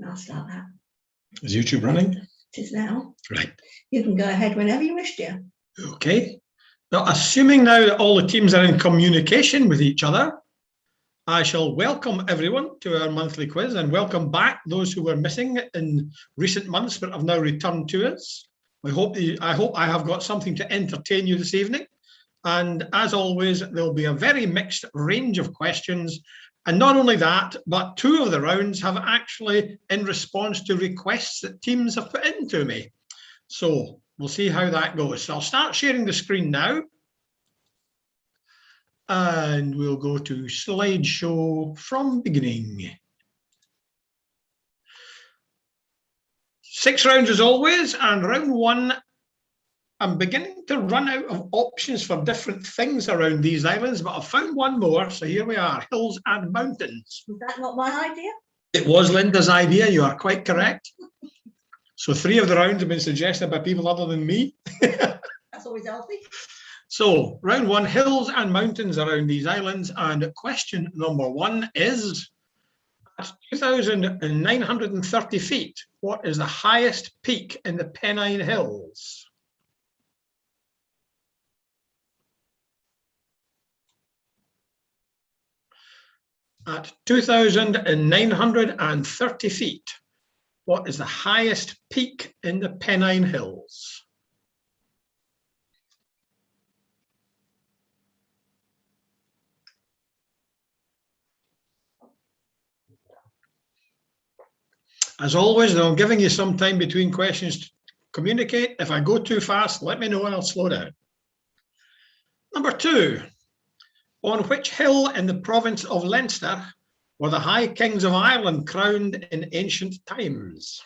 I'll start that. Is YouTube running? It is now. Right. You can go ahead whenever you wish, dear. Okay. Now, assuming now that all the teams are in communication with each other, I shall welcome everyone to our monthly quiz and welcome back those who were missing in recent months but have now returned to us. I hope I have got something to entertain you this evening. And as always, there'll be a very mixed range of questions. And not only that, but two of the rounds have actually in response to requests that teams have put into me. So we'll see how that goes. So I'll start sharing the screen now. And we'll go to slideshow from beginning. 6 rounds as always, and round 1, I'm beginning to run out of options for different things around these islands, but I've found one more, so here we are, hills and mountains. Was that not my idea? It was Linda's idea, you are quite correct. So 3 of the rounds have been suggested by people other than me. That's always healthy. So round 1, hills and mountains around these islands, and question number 1 is, at 2,930 feet, what is the highest peak in the Pennine Hills? At 2,930 feet, what is the highest peak in the Pennine Hills? As always, though, I'm giving you some time between questions to communicate. If I go too fast, let me know and I'll slow down. Number 2. On which hill in the province of Leinster were the High Kings of Ireland crowned in ancient times?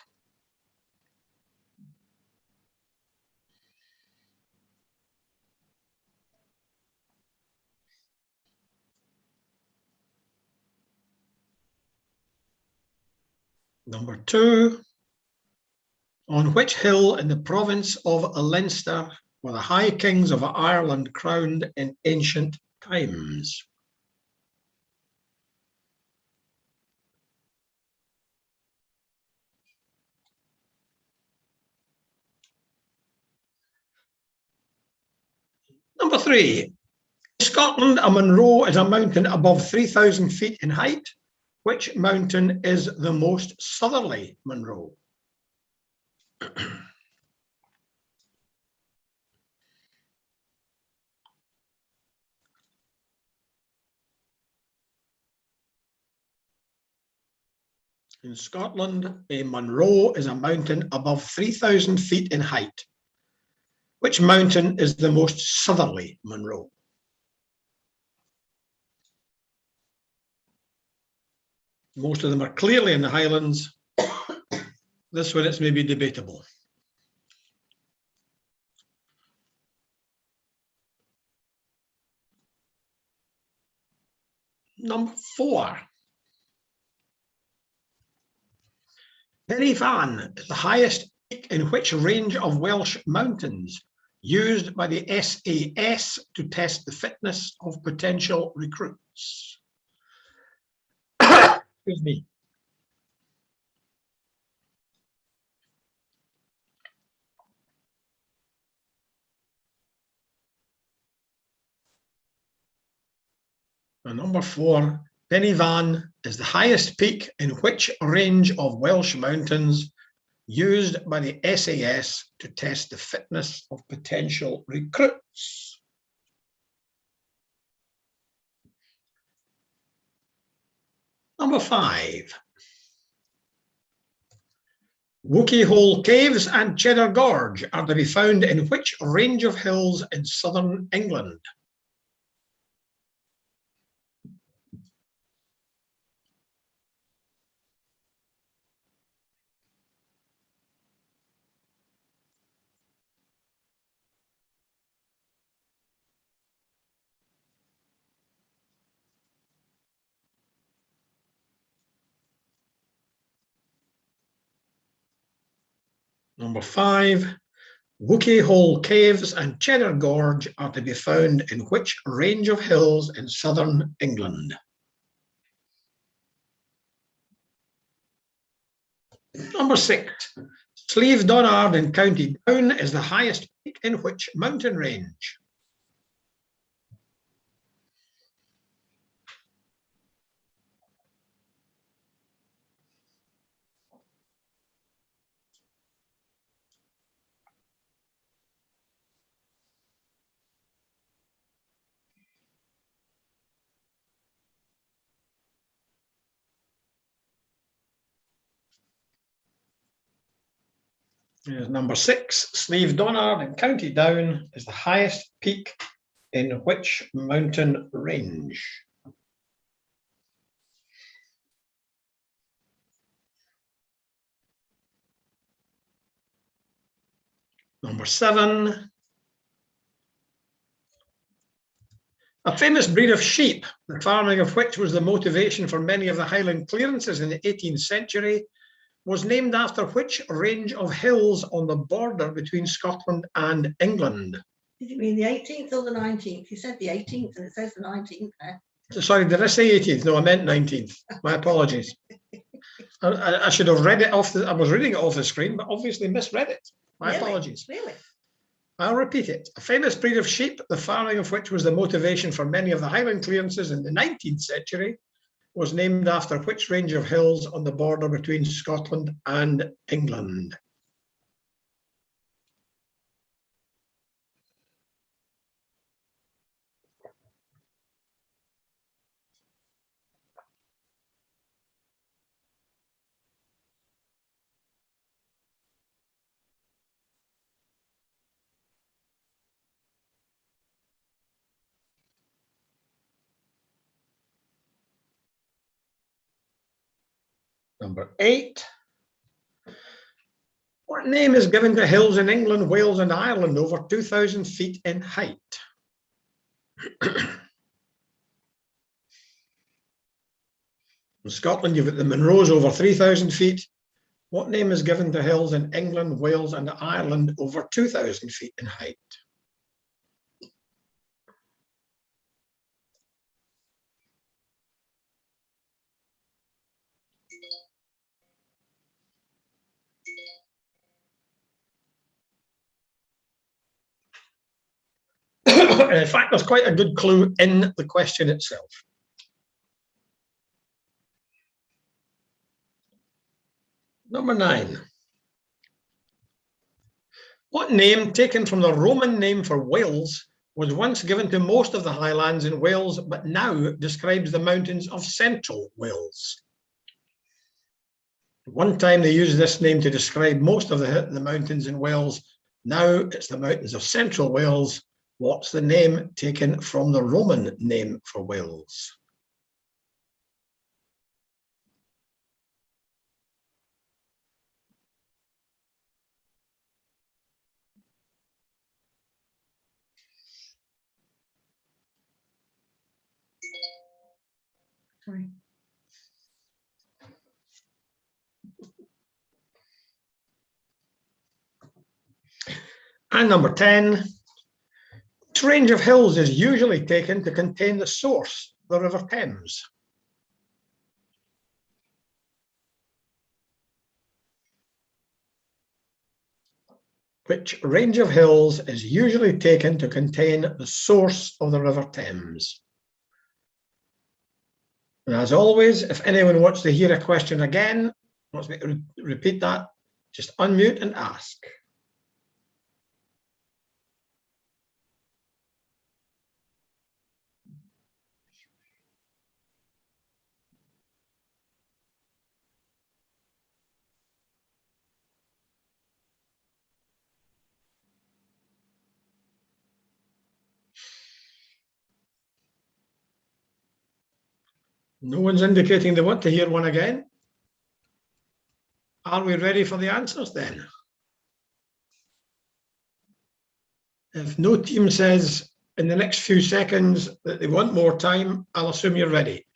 Number 2. On which hill in the province of Leinster were the High Kings of Ireland crowned in ancient times? Number 3. In Scotland, a Munro is a mountain above 3,000 feet in height. Which mountain is the most southerly Munro? In Scotland, a Munro is a mountain above 3,000 feet in height. Which mountain is the most southerly Munro? Most of them are clearly in the Highlands. This one, it's maybe debatable. Number 4. Penny Van is the highest peak in which range of Welsh mountains used by the SAS to test the fitness of potential recruits? Excuse me. And number 4, Penny Van is the highest peak in which range of Welsh mountains used by the SAS to test the fitness of potential recruits? Number 5. Wookey Hole Caves and Cheddar Gorge are to be found in which range of hills in southern England? Number 5, Wookey Hole Caves and Cheddar Gorge are to be found in which range of hills in southern England? Number 6. Slieve Donard in County Down is the highest peak in which mountain range? Here's number 6. Slieve Donard in County Down is the highest peak in which mountain range? Number 7. A famous breed of sheep, the farming of which was the motivation for many of the Highland clearances in the 18th century, was named after which range of hills on the border between Scotland and England? Did you mean the 18th or the 19th? You said the 18th and it says the 19th there. Sorry, did I say 18th? No, I meant 19th. My apologies. I should have read it off. I was reading it off the screen, but obviously misread it. My apologies. Really? I'll repeat it. A famous breed of sheep, the farming of which was the motivation for many of the Highland clearances in the 19th century, was named after which range of hills on the border between Scotland and England? Number 8. What name is given to hills in England, Wales, and Ireland over 2,000 feet in height? In Scotland, you've got the Munros over 3,000 feet. What name is given to hills in England, Wales, and Ireland over 2,000 feet in height? In fact, there's quite a good clue in the question itself. Number 9. What name, taken from the Roman name for Wales, was once given to most of the highlands in Wales, but now describes the mountains of central Wales? One time they used this name to describe most of the mountains in Wales. Now it's the mountains of central Wales. What's the name taken from the Roman name for Wales? Sorry. And number 10. Which range of hills is usually taken to contain the source, the River Thames? Which range of hills is usually taken to contain the source of the River Thames? And as always, if anyone wants to hear a question again, wants me to repeat that, just unmute and ask. No one's indicating they want to hear one again. Are we ready for the answers then? If no team says in the next few seconds that they want more time, I'll assume you're ready.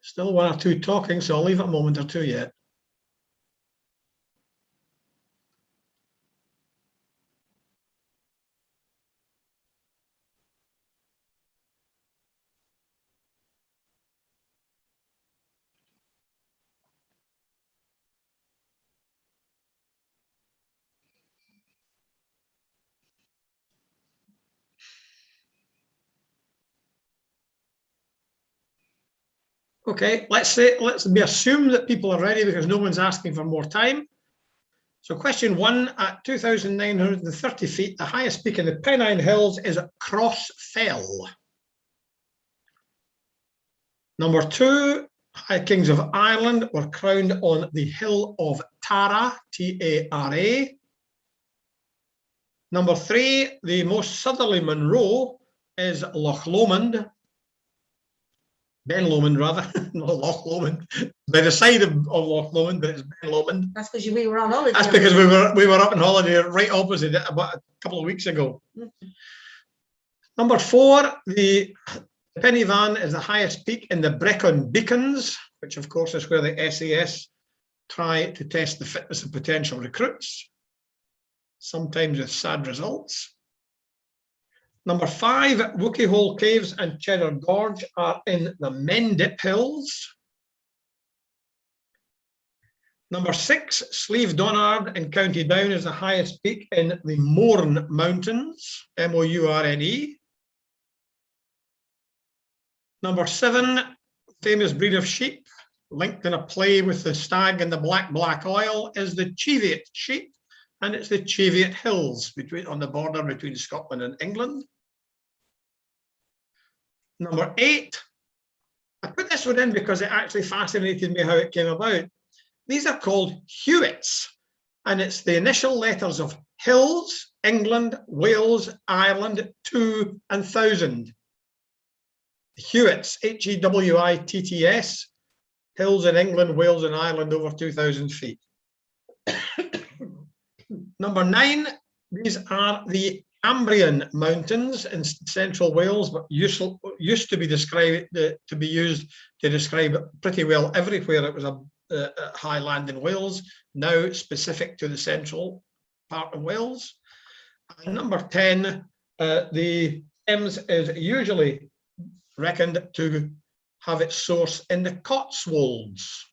Still one or two talking, so I'll leave it a moment or two yet. Okay, let's assume that people are ready because no one's asking for more time. So question 1, at 2,930 feet, the highest peak in the Pennine Hills is Cross Fell. Number 2, High Kings of Ireland were crowned on the hill of Tara, T-A-R-A. Number 3, the most southerly Munro is Loch Lomond. Ben Lomond, rather, not Loch Lomond. By the side of Loch Lomond, but it's Ben Lomond. That's because we were on holiday. That's because we were up on holiday right opposite it about a couple of weeks ago. Number 4, the Penny Van is the highest peak in the Brecon Beacons, which of course is where the SAS try to test the fitness of potential recruits, sometimes with sad results. Number 5, Wookey Hole Caves and Cheddar Gorge are in the Mendip Hills. Number 6, Slieve Donard in County Down is the highest peak in the Mourne Mountains, M-O-U-R-N-E. Number 7, famous breed of sheep, linked in a play with the stag and the black oil, is the Cheviot sheep, and it's the Cheviot Hills on the border between Scotland and England. Number 8, I put this one in because it actually fascinated me how it came about. These are called Hewitts, and it's the initial letters of Hills, England, Wales, Ireland, 2 and 1000. Hewitts, H-E-W-I-T-T-S, hills in England, Wales and Ireland over 2,000 feet. Number 9, these are the Cambrian Mountains in central Wales, but used to be used to describe pretty well everywhere it was a high land in Wales, now specific to the central part of Wales. And number 10, the Thames is usually reckoned to have its source in the Cotswolds.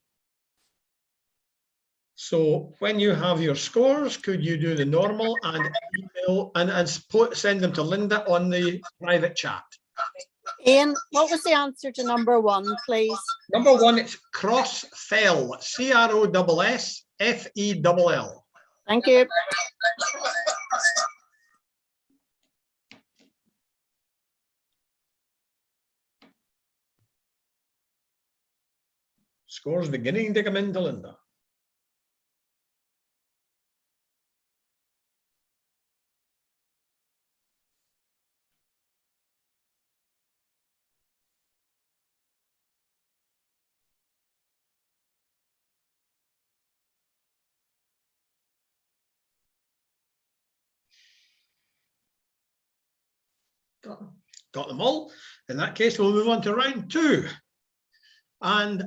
So when you have your scores, could you do the normal and email and send them to Linda on the private chat? Ian, what was the answer to number 1, please? Number 1, it's Cross Fell, C-R-O-S-S-F-E-L-L. Thank you. Scores beginning to come into Linda. Got them all. In that case, we'll move on to round 2. And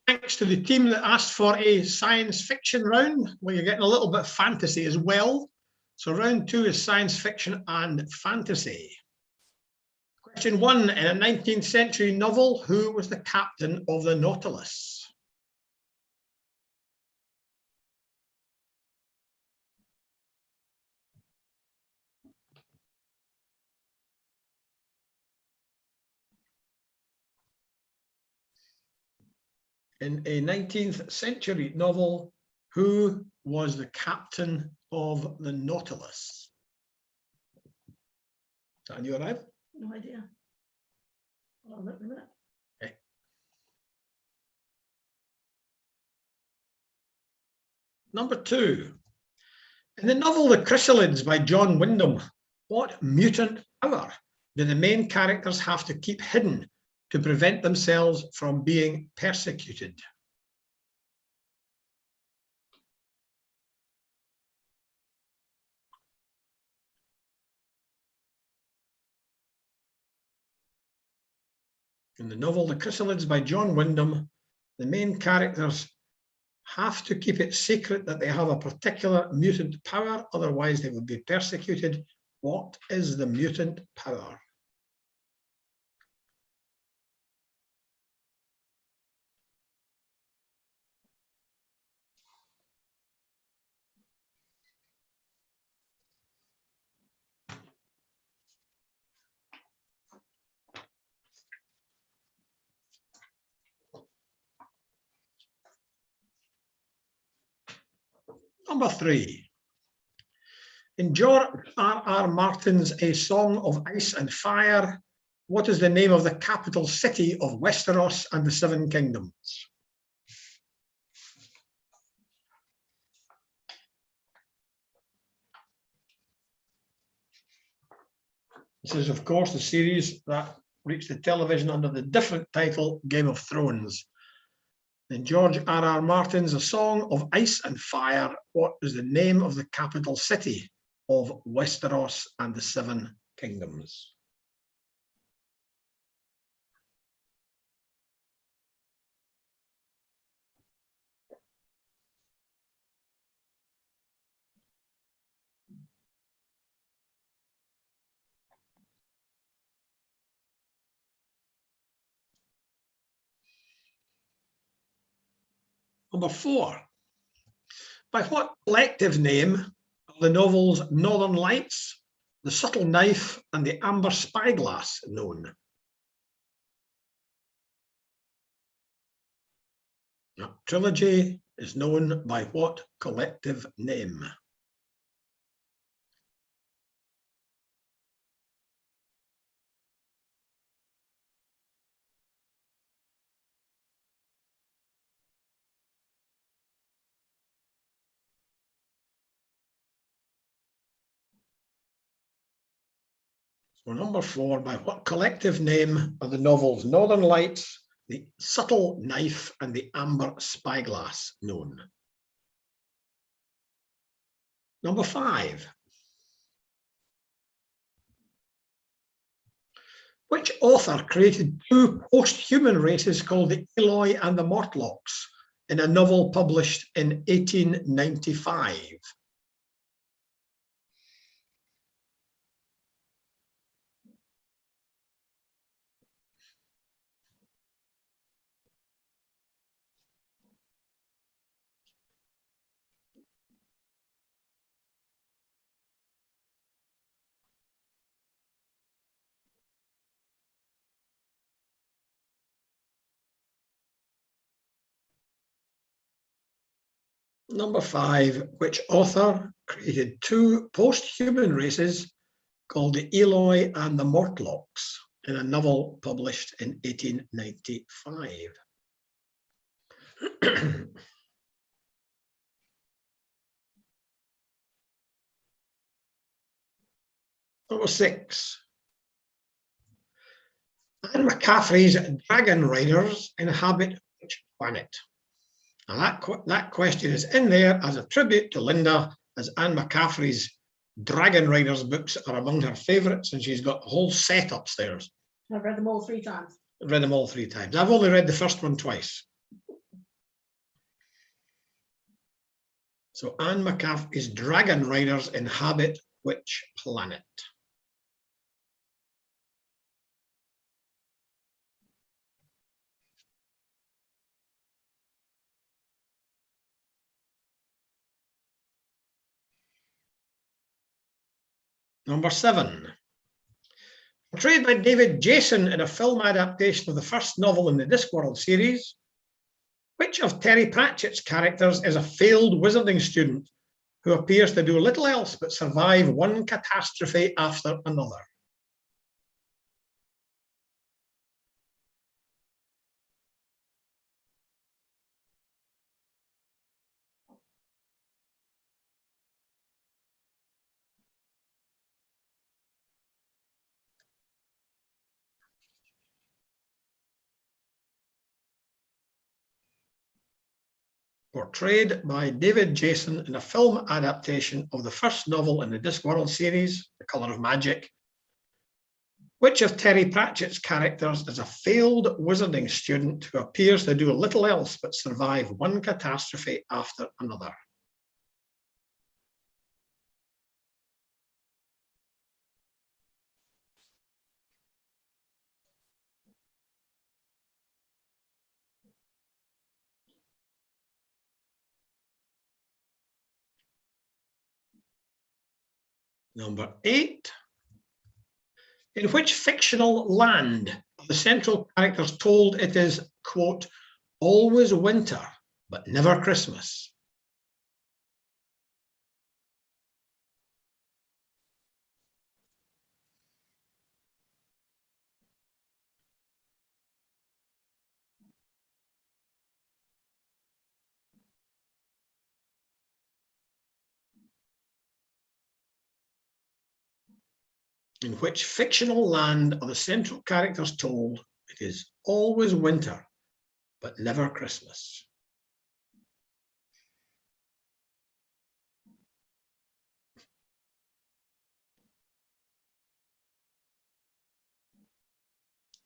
thanks to the team that asked for a science fiction round, where you're getting a little bit of fantasy as well. So round 2 is science fiction and fantasy. Question 1, in a 19th century novel, who was the captain of the Nautilus? In a 19th century novel, who was the captain of the Nautilus? And you arrive? No idea. I'll look in a minute. Okay. Number 2. In the novel The Chrysalids by John Wyndham, what mutant power do the main characters have to keep hidden to prevent themselves from being persecuted? In the novel The Chrysalids by John Wyndham, the main characters have to keep it secret that they have a particular mutant power, otherwise they would be persecuted. What is the mutant power? Number 3. In George R.R. Martin's A Song of Ice and Fire, what is the name of the capital city of Westeros and the Seven Kingdoms? This is, of course, the series that reached the television under the different title Game of Thrones. In George R.R. Martin's A Song of Ice and Fire, what is the name of the capital city of Westeros and the Seven Kingdoms? Number 4. By what collective name are the novels Northern Lights, The Subtle Knife, and The Amber Spyglass known? That trilogy is known by what collective name? So number 4, by what collective name are the novels Northern Lights, The Subtle Knife, and The Amber Spyglass known? Number 5. Which author created 2 post-human races called the Eloi and the Mortlocks in a novel published in 1895? Number 5, which author created 2 post-human races called the Eloi and the Mortlocks in a novel published in 1895? Number 6. Anne McCaffrey's Dragon Riders inhabit which planet? And that question is in there as a tribute to Linda, as Anne McCaffrey's Dragon Riders books are among her favourites, and she's got a whole set upstairs. I've read them all 3 times. I've read them all 3 times. I've only read the first one twice. So Anne McCaffrey's Dragon Riders inhabit which planet? Number 7. Portrayed by David Jason in a film adaptation of the first novel in the Discworld series, which of Terry Pratchett's characters is a failed wizarding student who appears to do little else but survive one catastrophe after another? Portrayed by David Jason in a film adaptation of the first novel in the Discworld series, The Colour of Magic, which of Terry Pratchett's characters is a failed wizarding student who appears to do little else but survive one catastrophe after another? Number 8. In which fictional land are the central characters told it is, quote, always winter, but never Christmas? in which fictional land are the central characters told it is always winter, but never Christmas?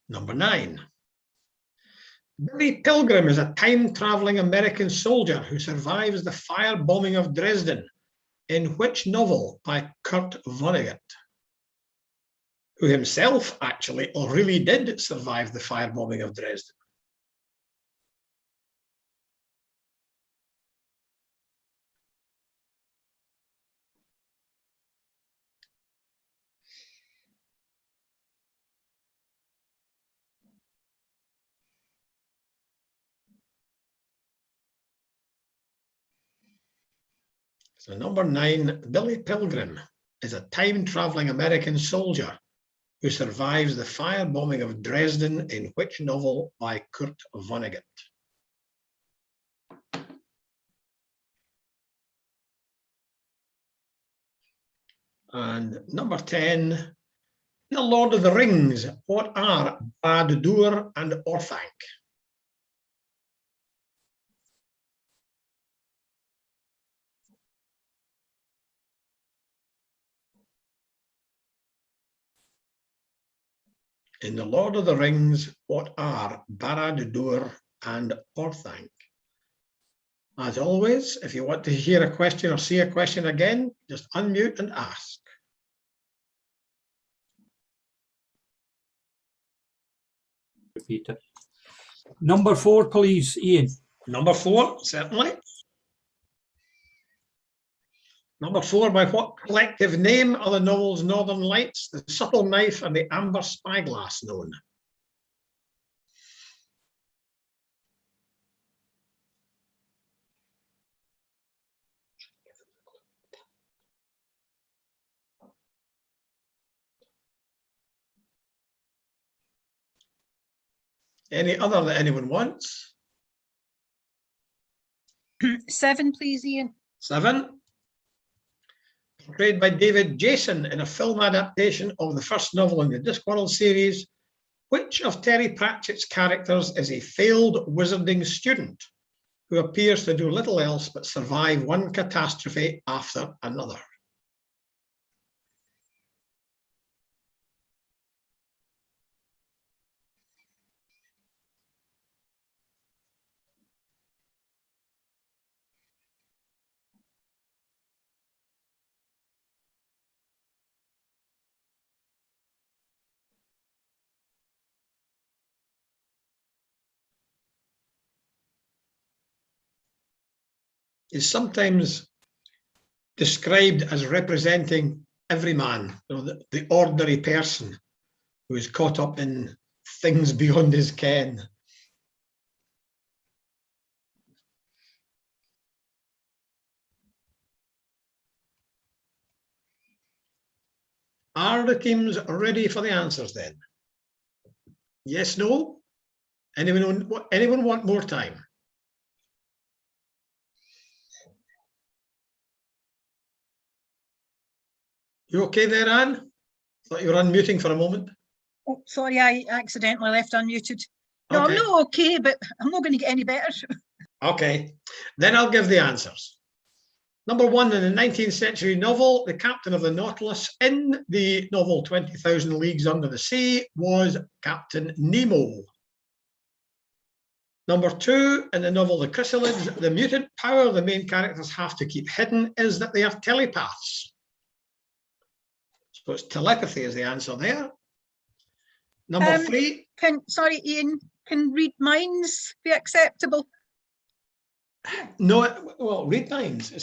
Number 9. Billy Pilgrim is a time-traveling American soldier who survives the fire bombing of Dresden, in which novel by Kurt Vonnegut, who himself actually really did survive the firebombing of Dresden? So number 9, Billy Pilgrim is a time-traveling American soldier who survives the firebombing of Dresden, in which novel by Kurt Vonnegut? And number 10, in The Lord of the Rings, what are Barad-dûr and Orthanc? In The Lord of the Rings, what are Barad-dûr and Orthanc? As always, if you want to hear a question or see a question again, just unmute and ask. Repeat it. Number 4, please, Ian. Number 4, certainly. Number 4, by what collective name are the novels Northern Lights, The Subtle Knife, and The Amber Spyglass known? Any other that anyone wants? 7, please, Ian. 7. Portrayed by David Jason in a film adaptation of the first novel in the Discworld series, which of Terry Pratchett's characters is a failed wizarding student who appears to do little else but survive one catastrophe after another? Is sometimes described as representing every man, you know, the ordinary person who is caught up in things beyond his ken. Are the teams ready for the answers then? Yes, no? Anyone want more time? You okay there, Anne? Thought you were unmuting for a moment. Oh, sorry, I accidentally left unmuted. No, Okay. I'm not okay, but I'm not going to get any better. Okay, then I'll give the answers. Number 1, in the 19th century novel, the captain of the Nautilus in the novel 20,000 Leagues Under the Sea was Captain Nemo. Number 2, in the novel The Chrysalids, the mutant power the main characters have to keep hidden is that they are telepaths. So it's telepathy is the answer there. Number 3. Sorry, Ian, can read minds be acceptable? No, well, read minds.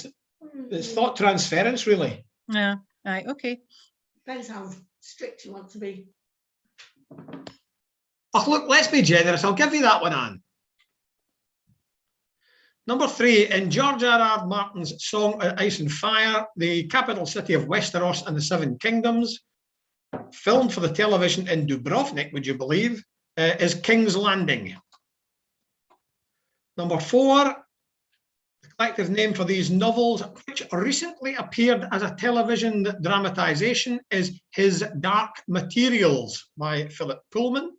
It's thought transference, really. Yeah, right, okay. Depends how strict you want to be. Oh, look, let's be generous. I'll give you that one, Anne. Number 3, in George R.R. Martin's Song of Ice and Fire, the capital city of Westeros and the Seven Kingdoms, filmed for the television in Dubrovnik, would you believe, is King's Landing. Number 4, collective name for these novels, which recently appeared as a television dramatisation, is His Dark Materials by Philip Pullman.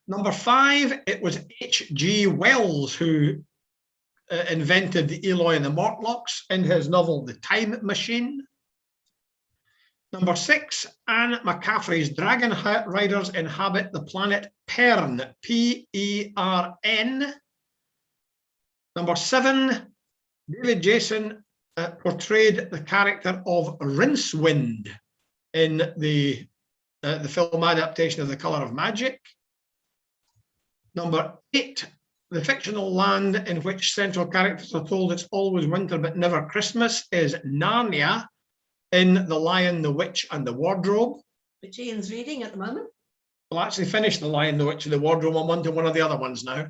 Number 5, it was H.G. Wells who invented the Eloy and the Mortlocks in his novel The Time Machine. Number 6, Anne McCaffrey's Dragon Riders inhabit the planet Pern, P-E-R-N. Number 7, David Jason portrayed the character of Rincewind in the film adaptation of The Colour of Magic. Number 8, the fictional land in which central characters are told it's always winter but never Christmas is Narnia in The Lion, the Witch and the Wardrobe. Which Ian's reading at the moment. We'll actually finish The Lion, the Witch and the Wardrobe. I'm on to one of the other ones now.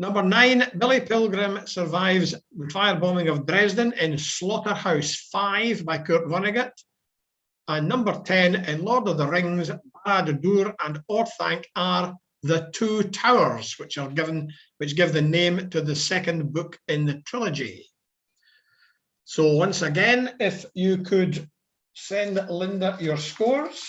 Number 9, Billy Pilgrim survives the firebombing of Dresden in Slaughterhouse 5 by Kurt Vonnegut. And number 10, in Lord of the Rings, Barad-dûr and Orthanc are the Two Towers, which give the name to the second book in the trilogy. So once again, if you could send Linda your scores.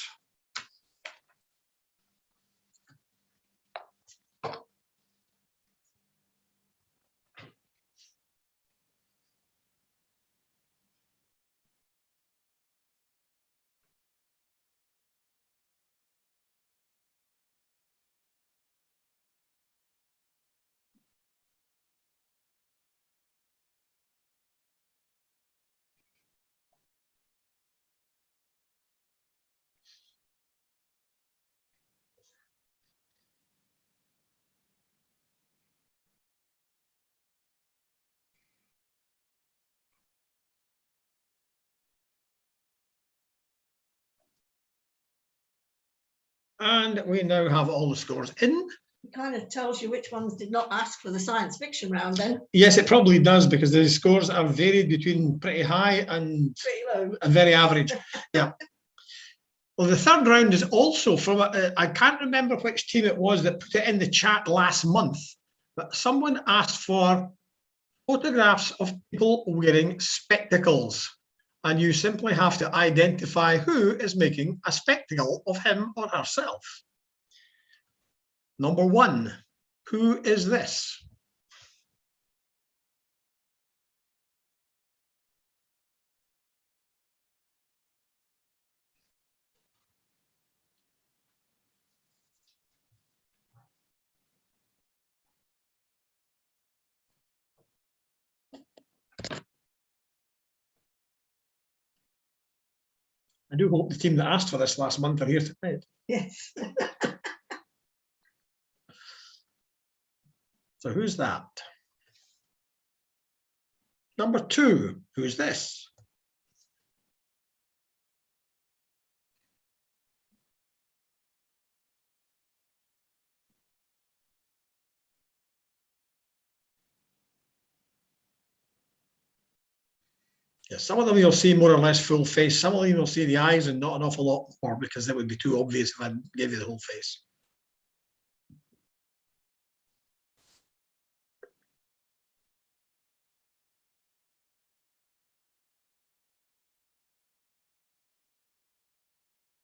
And we now have all the scores in. It kind of tells you which ones did not ask for the science fiction round then. Yes, it probably does, because the scores are varied between pretty high and Pretty low. very average. Yeah. Well, the third round is also from, I can't remember which team it was that put it in the chat last month, but someone asked for photographs of people wearing spectacles. And you simply have to identify who is making a spectacle of him or herself. Number 1, who is this? I do hope the team that asked for this last month are here tonight. Yes. So who's that? Number 2, who's this? Yeah, some of them you'll see more or less full face. Some of them you'll see the eyes and not an awful lot more, because that would be too obvious if I gave you the whole face.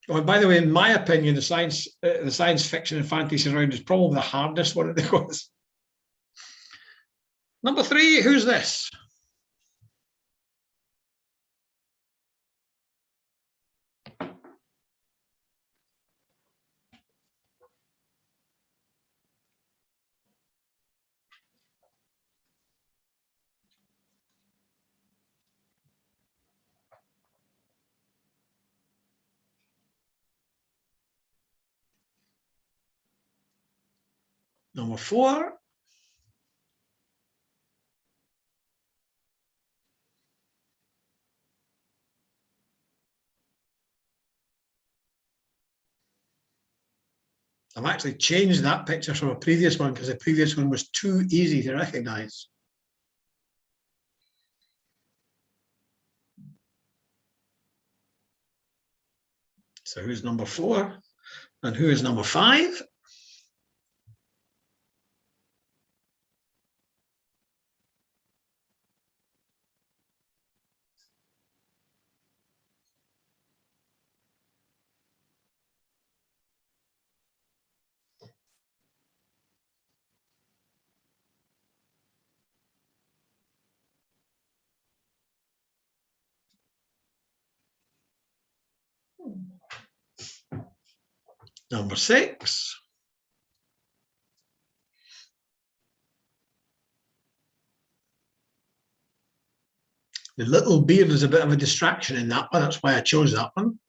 Oh, and by the way, in my opinion, the science fiction and fantasy round is probably the hardest one of the quiz. Number 3, who's this? Number 4. I've actually changed that picture from a previous one because the previous one was too easy to recognize. So who's number 4? And who is number 5? Number 6. The little beard is a bit of a distraction in that one. That's why I chose that one.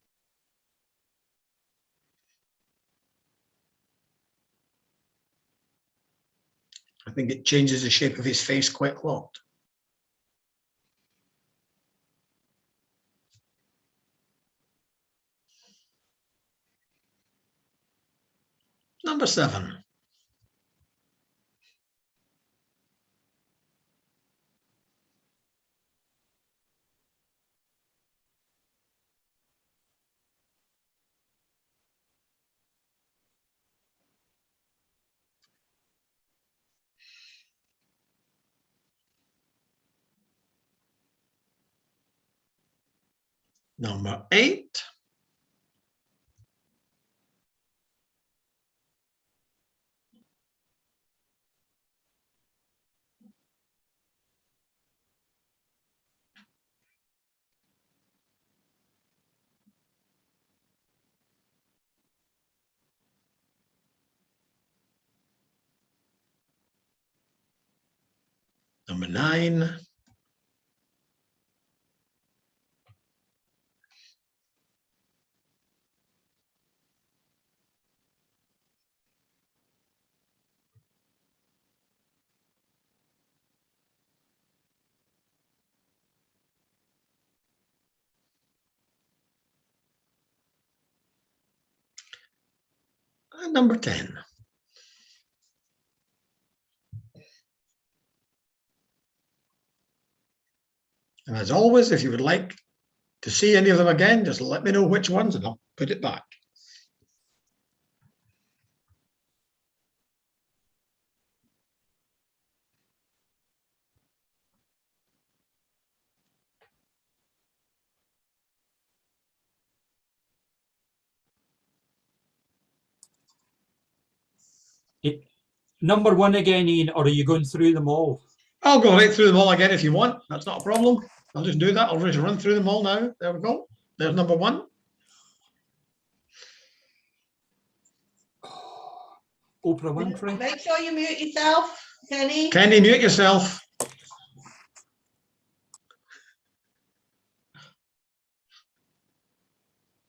I think it changes the shape of his face quite a lot. Number 7. Number 8. Number 9. And number 10. And as always, if you would like to see any of them again, just let me know which ones and I'll put it back. Number 1 again, Ian, or are you going through them all? I'll go right through them all again if you want. That's not a problem. I'll just do that. I'll just run through them all now. There we go. There's number 1. Oprah Winfrey. Make sure you mute yourself, Kenny. Kenny, mute yourself.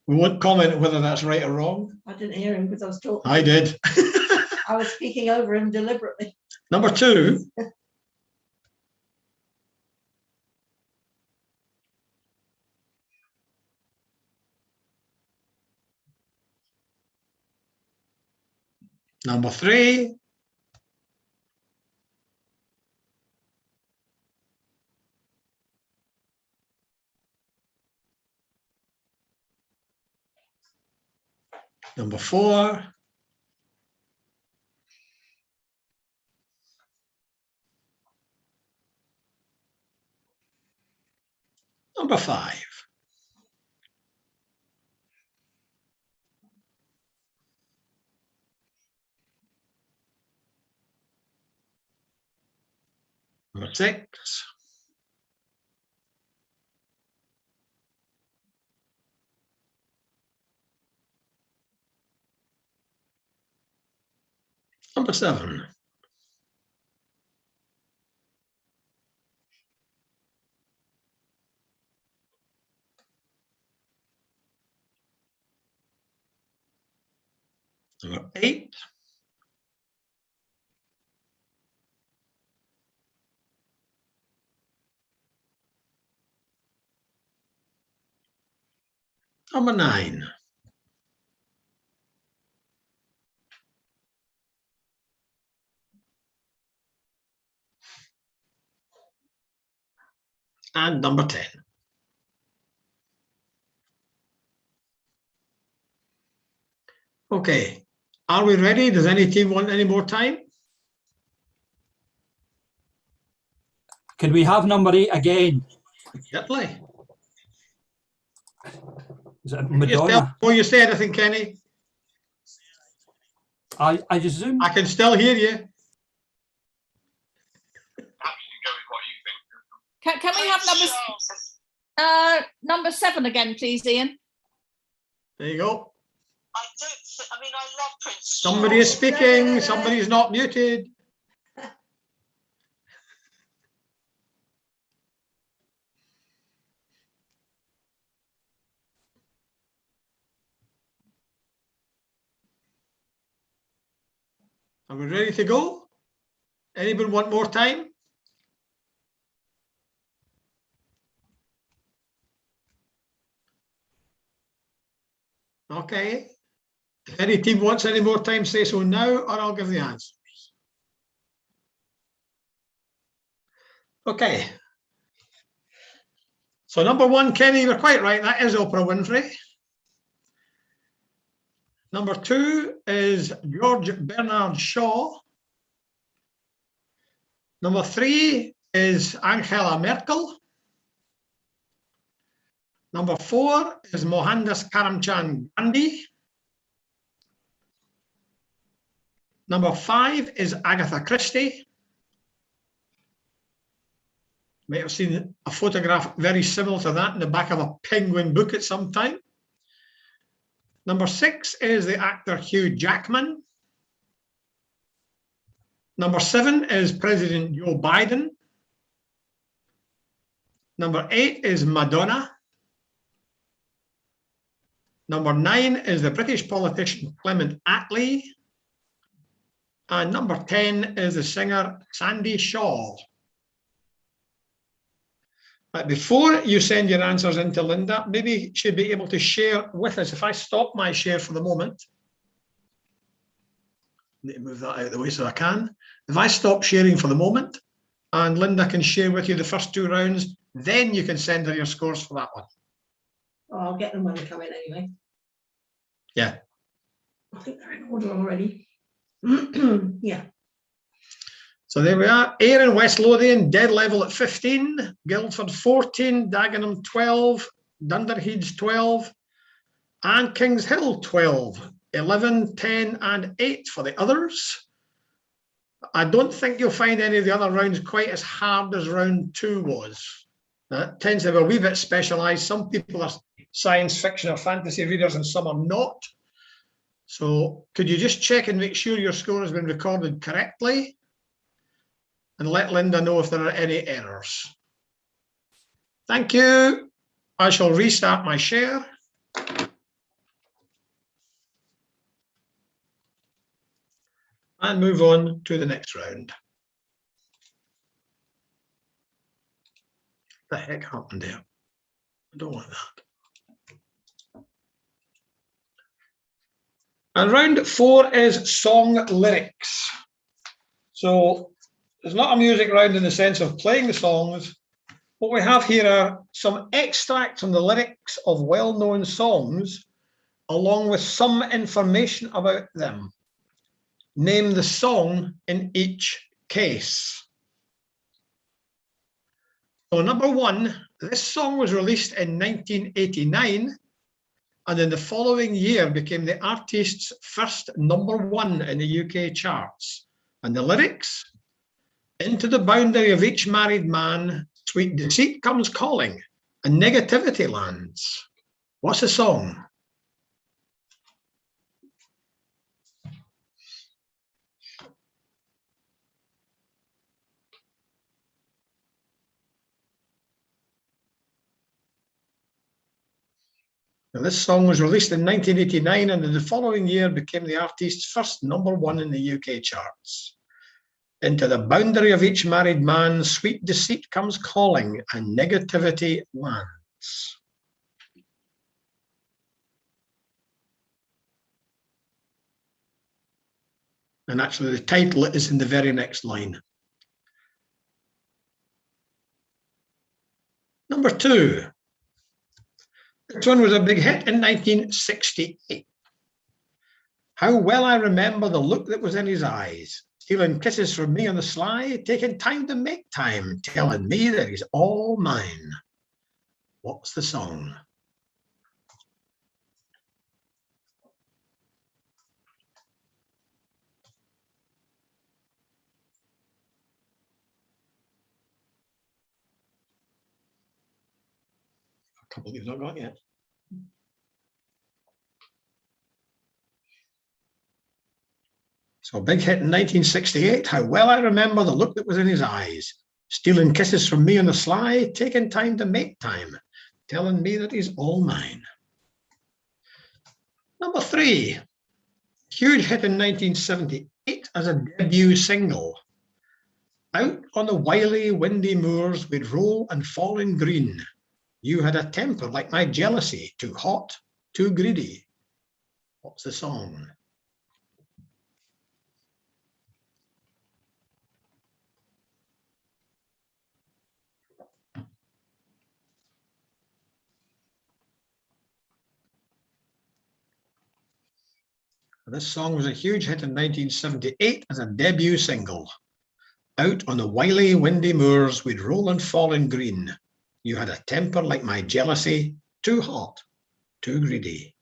We won't comment whether that's right or wrong. I didn't hear him because I was talking. I did. I was speaking over him deliberately. Number 2. Number 3. Number 4. Number 5. Number 6. Number 7. Number 8. Number 9. And number 10. Okay, are we ready? Does any team want any more time? Can we have number 8 again? Certainly. Is it Madonna? Before you say anything, Kenny, I assume. I can still hear you. Can we have number 7 again, please, Ian? There you go. I mean, I love Prince. Somebody is speaking, somebody's not muted. Are we ready to go? Anybody want more time? Okay. If any team wants any more time, say so now, or I'll give the answers. Okay. So number one, Kenny, you were quite right. That is Oprah Winfrey. Number two is George Bernard Shaw. Number three is Angela Merkel. Number four is Mohandas Karamchand Gandhi. Number five is Agatha Christie. Might have seen a photograph very similar to that in the back of a Penguin book at some time. Number six is the actor Hugh Jackman. Number seven is President Joe Biden. Number eight is Madonna. Number nine is the British politician Clement Attlee. And number 10 is the singer Sandy Shaw. Before you send your answers into Linda, maybe she'd be able to share with us. If I stop my share for the moment, need to move that out of the way so I can. If I stop sharing for the moment, and Linda can share with you the first two rounds, then you can send her your scores for that one. Oh, I'll get them when they come in anyway. Yeah. I think they're in order already. Yeah. So there we are. Ayr and West Lothian, dead level at 15. Guildford 14. Dagenham 12. Dunderheads 12. And Kings Hill 12. 11, 10 and 8 for the others. I don't think you'll find any of the other rounds quite as hard as round 2 was. That tends to be a wee bit specialised. Some people are science fiction or fantasy readers and some are not. So could you just check and make sure your score has been recorded correctly? And let Linda know if there are any errors. Thank you. I shall restart my share. And move on to the next round. What the heck happened there? I don't want that. And round 4 is song lyrics. So it's not a music round in the sense of playing the songs. What we have here are some extracts from the lyrics of well-known songs, along with some information about them. Name the song in each case. So number 1, this song was released in 1989, and in the following year became the artist's first #1 in the UK charts. And the lyrics: into the boundary of each married man, sweet deceit comes calling, and negativity lands. What's the song? Now, this song was released in 1989 and in the following year became the artist's first #1 in the UK charts. Into the boundary of each married man, sweet deceit comes calling, and negativity lands. And actually the title is in the very next line. Number 2. This one was a big hit in 1968. How well I remember the look that was in his eyes, stealing kisses from me on the sly, taking time to make time, telling me that he's all mine. What's the song? A couple you've not got yet. So big hit in 1968. How well I remember the look that was in his eyes. Stealing kisses from me on the sly, taking time to make time, telling me that he's all mine. Number 3. Huge hit in 1978 as a debut single. Out on the wily, windy moors, we'd roll and fall in green. You had a temper like my jealousy, too hot, too greedy. What's the song? This song was a huge hit in 1978 as a debut single. Out on the wily, windy moors, we'd roll and fall in green. You had a temper like my jealousy, too hot, too greedy.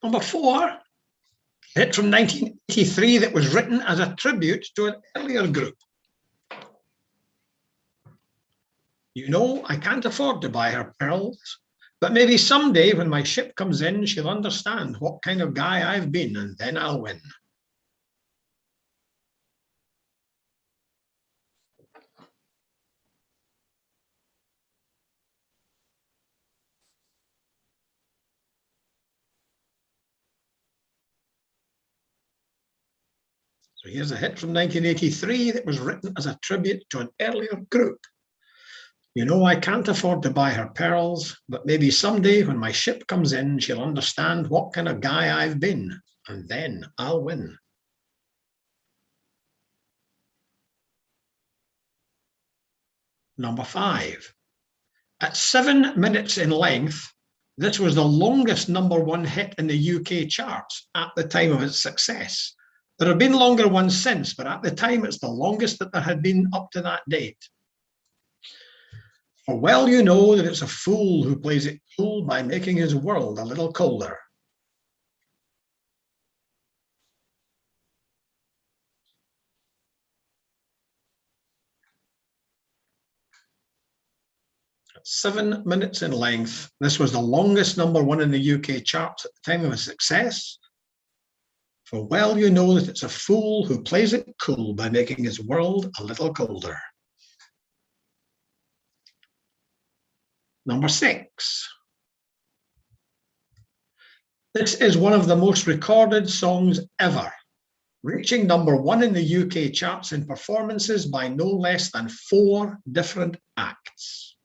Number 4, hit from 1983 that was written as a tribute to an earlier group. You know, I can't afford to buy her pearls, but maybe someday when my ship comes in, she'll understand what kind of guy I've been, and then I'll win. So here's a hit from 1983 that was written as a tribute to an earlier group. You know, I can't afford to buy her pearls, but maybe someday when my ship comes in, she'll understand what kind of guy I've been, and then I'll win. Number 5. At 7 minutes in length, this was the longest #1 hit in the UK charts at the time of its success. There have been longer ones since, but at the time it's the longest that there had been up to that date. For well you know that it's a fool who plays it cool by making his world a little colder. At 7 minutes in length, this was the longest #1 in the UK charts at the time of its success. For well you know that it's a fool who plays it cool by making his world a little colder. Number 6. This is one of the most recorded songs ever, reaching #1 in the UK charts in performances by no less than 4 different acts.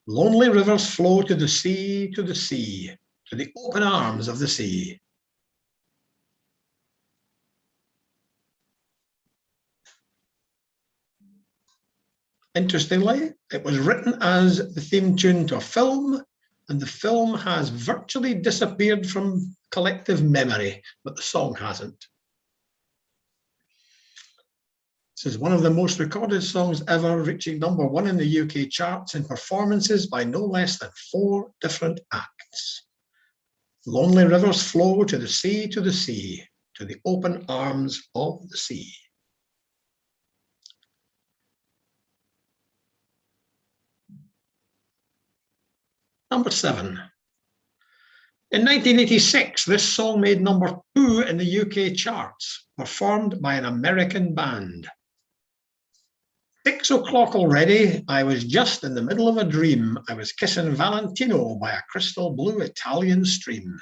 Lonely rivers flow to the sea, to the sea, to the open arms of the sea. Interestingly, it was written as the theme tune to a film, and the film has virtually disappeared from collective memory, but the song hasn't. This is one of the most recorded songs ever, reaching #1 in the UK charts in performances by no less than 4 different acts. Lonely rivers flow to the sea, to the sea, to the open arms of the sea. Number 7. In 1986, this song made #2 in the UK charts, performed by an American band. 6 o'clock already, I was just in the middle of a dream. I was kissing Valentino by a crystal blue Italian stream.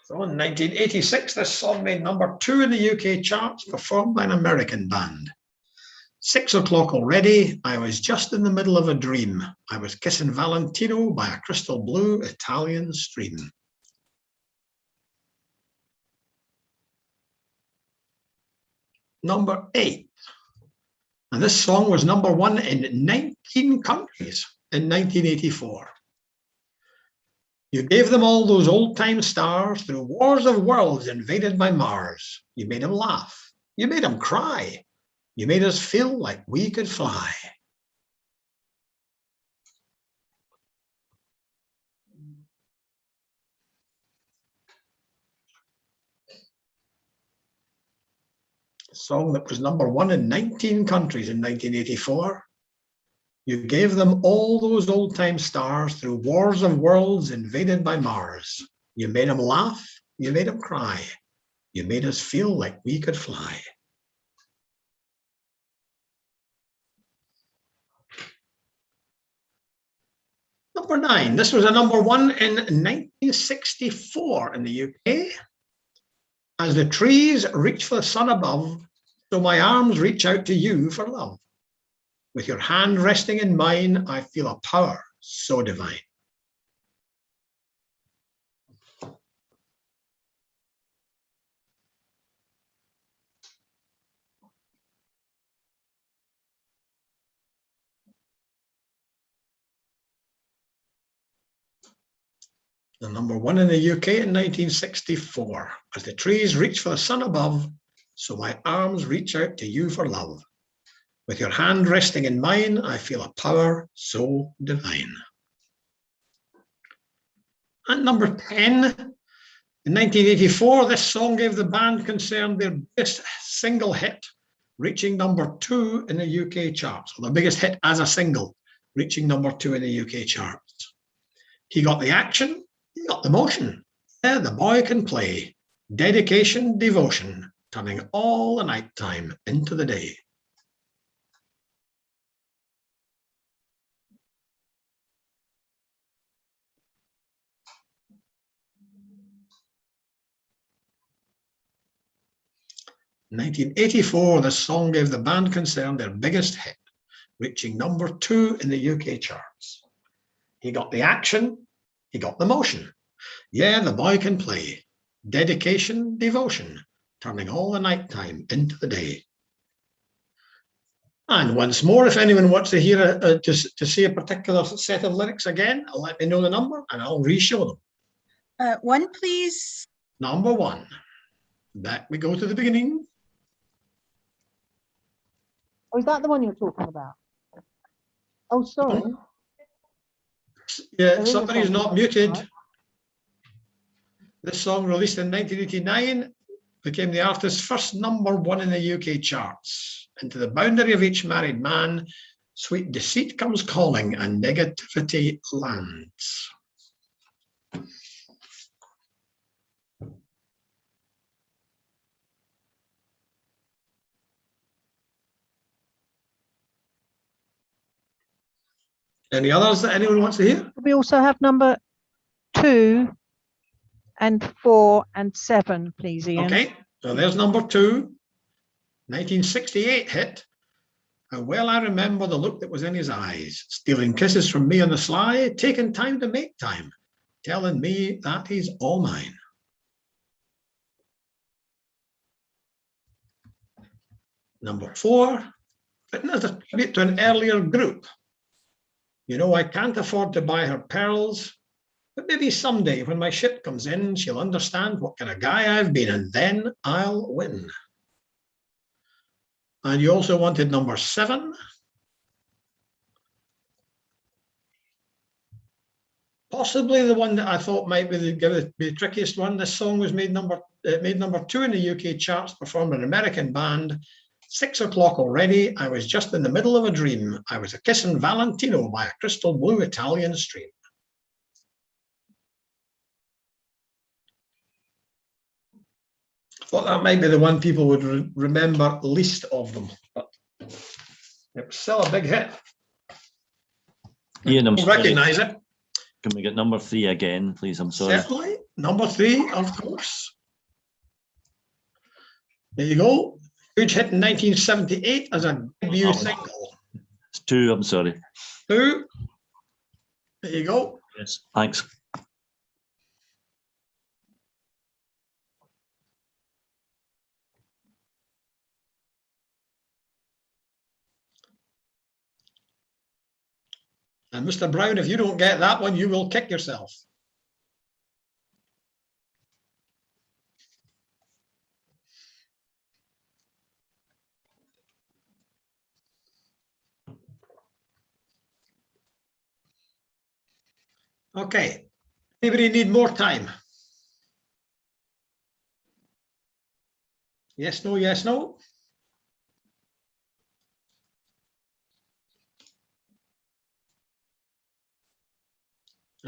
So in 1986, this song made #2 in the UK charts, performed by an American band. 6 o'clock already, I was just in the middle of a dream. I was kissing Valentino by a crystal blue Italian stream. Number 8. And this song was #1 in 19 countries in 1984. You gave them all those old-time stars through wars of worlds invaded by Mars. You made them laugh. You made them cry. You made us feel like we could fly. song that was #1 in 19 countries in 1984. You gave them all those old-time stars through wars of worlds invaded by Mars. You made them laugh, you made them cry. You made us feel like we could fly. #9, this was a #1 in 1964 in the UK. As the trees reach for the sun above, so my arms reach out to you for love. With your hand resting in mine, I feel a power so divine. The #1 in the UK in 1964. As the trees reach for the sun above, so my arms reach out to you for love. With your hand resting in mine, I feel a power so divine. And #10, in 1984, this song gave the band concerned their biggest single hit, reaching #2 in the UK charts. Well, the biggest hit as a single, reaching #2 in the UK charts. He got the action, he got the motion. Yeah, the boy can play. Dedication, devotion, turning all the night time into the day. In 1984, the song gave the band concerned their biggest hit, reaching #2 in the UK charts. He got the action, he got the motion. Yeah, the boy can play. Dedication, devotion, turning all the night time into the day. And once more, if anyone wants to hear to see a particular set of lyrics again, let me know the number and I'll re-show them. 1, please. #1. Back we go to the beginning. Oh, is that the one you're talking about? Oh, sorry. Yeah, There is a somebody's song not called muted. that. This song, released in 1989, became the artist's first #1 in the UK charts. Into the boundary of each married man, sweet deceit comes calling and negativity lands. Any others that anyone wants to hear? We also have #2 and 4 and 7, please, Ian. Okay, so there's #2, 1968 hit. And well, I remember the look that was in his eyes, stealing kisses from me on the sly, taking time to make time, telling me that he's all mine. #4, written as a tribute to an earlier group. You know, I can't afford to buy her pearls, but maybe someday when my ship comes in, she'll understand what kind of guy I've been, and then I'll win. And you also wanted #7. Possibly the one that I thought might be the trickiest one. This song was made #2 in the UK charts, performed by an American band. 6 o'clock already. I was just in the middle of a dream. I was a kissing Valentino by a crystal blue Italian stream. Thought that might be the one people would remember least of them, but it was still a big hit. Ian, I'm sorry. Recognize it. Can we get #3 again, please? I'm sorry. Certainly. #3, of course. There you go. Huge hit in 1978 as a debut single. It's 2, I'm sorry. 2. There you go. Yes, thanks. And Mr. Brown, if you don't get that one, you will kick yourself. Okay. Anybody need more time? Yes, no, yes, no.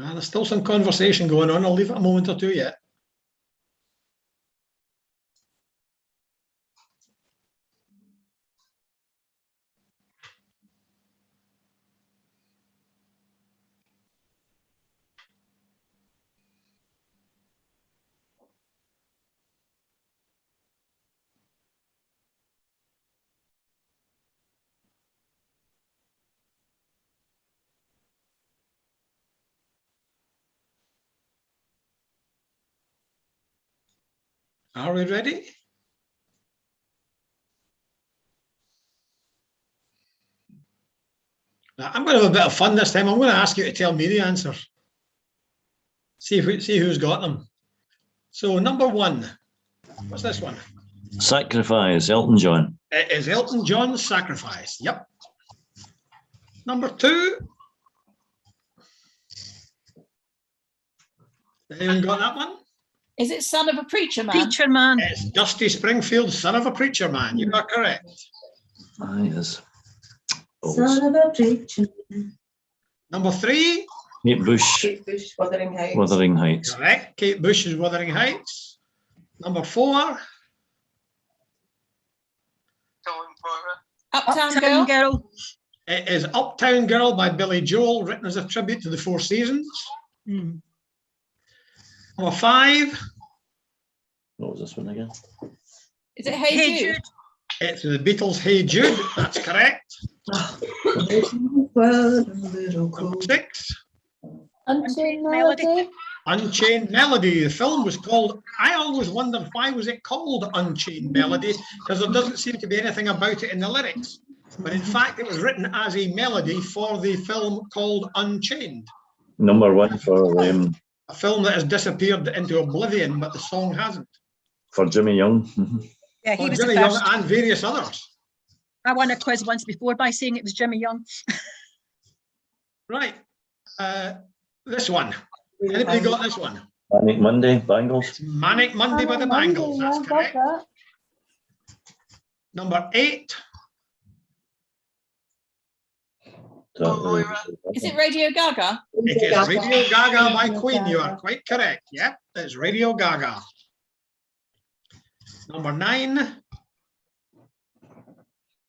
There's still some conversation going on. I'll leave it a moment or two yet. Are we ready? Now, I'm going to have a bit of fun this time. I'm going to ask you to tell me the answer. See who's got them. So number one, what's this one? Sacrifice, Elton John. It is Elton John's Sacrifice. Yep. Number two. Anyone got that one? Is it Son of a Preacher Man? Preacher Man. It's Dusty Springfield, Son of a Preacher Man. You are correct. Yes. Son of a preacher. Number three. Kate Bush, Kate Bush, Wuthering Heights. Wuthering Heights. Correct. Kate Bush is Wuthering Heights. Number four. Uptown Girl. It is Uptown Girl by Billy Joel, written as a tribute to the Four Seasons. Mm. Number five. What was this one again? Is it Hey Jude? It's the Beatles' Hey Jude. That's correct. Number six. Unchained Melody. Unchained Melody. The film was called, I always wondered why was it called Unchained Melody, because there doesn't seem to be anything about it in the lyrics. But in fact, it was written as a melody for the film called Unchained. Number one A film that has disappeared into oblivion, but the song hasn't. for Jimmy Young. Yeah, he For was Jimmy the Young first. and various others. I won a quiz once before by saying it was Jimmy Young. Right. This one. Anybody got this one? Manic Monday, Bangles. Manic Monday by the Bangles. That's correct. Number eight. Is it Radio Gaga? It is Radio Gaga by Queen. You are quite correct. Yep, it's Radio Gaga. Number nine.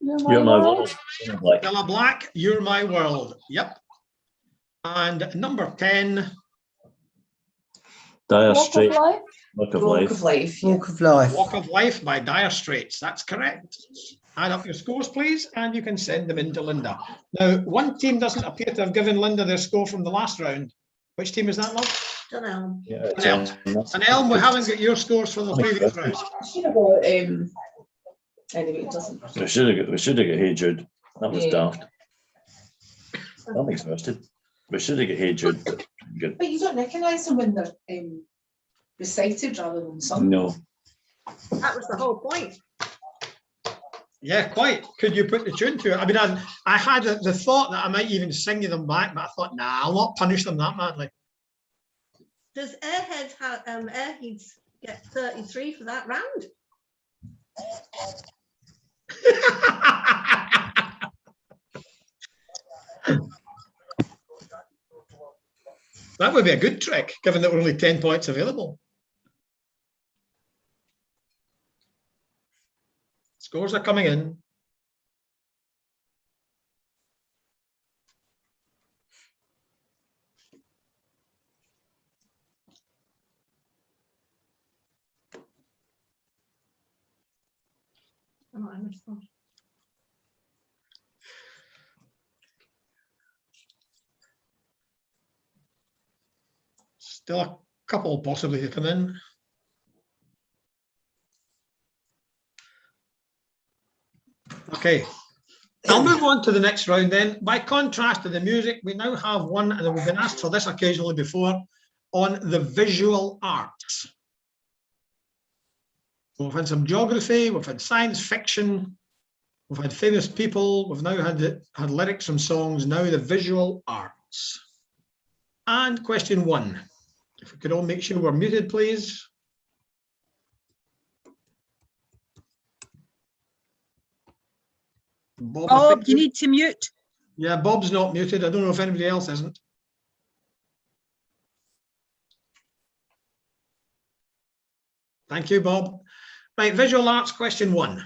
You're My World. Like, Cilla Black, You're My World. Yep. And number 10. Dire Walk of Straits, Life. Walk of Walk Life. of Life. Walk of Life. Walk of Life by Dire Straits. That's correct. Add up your scores, please, and you can send them in to Linda. Now, one team doesn't appear to have given Linda their score from the last round. Which team is that, love? Don't know. Yeah, And Elm, we haven't got your scores for the previous round. I should have got, anyway, it doesn't. we should have got Hey Jude. That was Yeah. daft. That makes roasted. We should have got Hey Jude. But good. But you don't recognise them when they're recited rather than sung. No. That was the whole point. Yeah, quite. Could you put the tune to it? I mean, I had the thought that I might even sing you them back, but I thought, nah, I'll not punish them that madly. Does Airheads have Airheads get 33 for that round? That would be a good trick, given that there were only 10 points available. Scores are coming in. Oh, I missed that. Still a couple possibly to come in. Okay, I'll move on to the next round then. By contrast to the music, we now have one, and we've been asked for this occasionally before, on the visual arts. We've had some geography, we've had science fiction, we've had famous people, we've now had lyrics from songs, now the visual arts. And question one, if we could all make sure we're muted, please. Bob, I Bob, think you need to mute. Yeah, Bob's not muted. I don't know if anybody else isn't. Thank you, Bob. Right, visual arts question 1.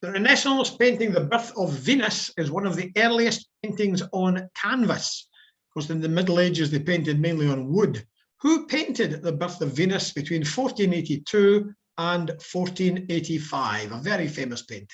The Renaissance painting The Birth of Venus is one of the earliest paintings on canvas. Of course, in the Middle Ages, they painted mainly on wood. Who painted The Birth of Venus between 1482 and 1485? A very famous painting.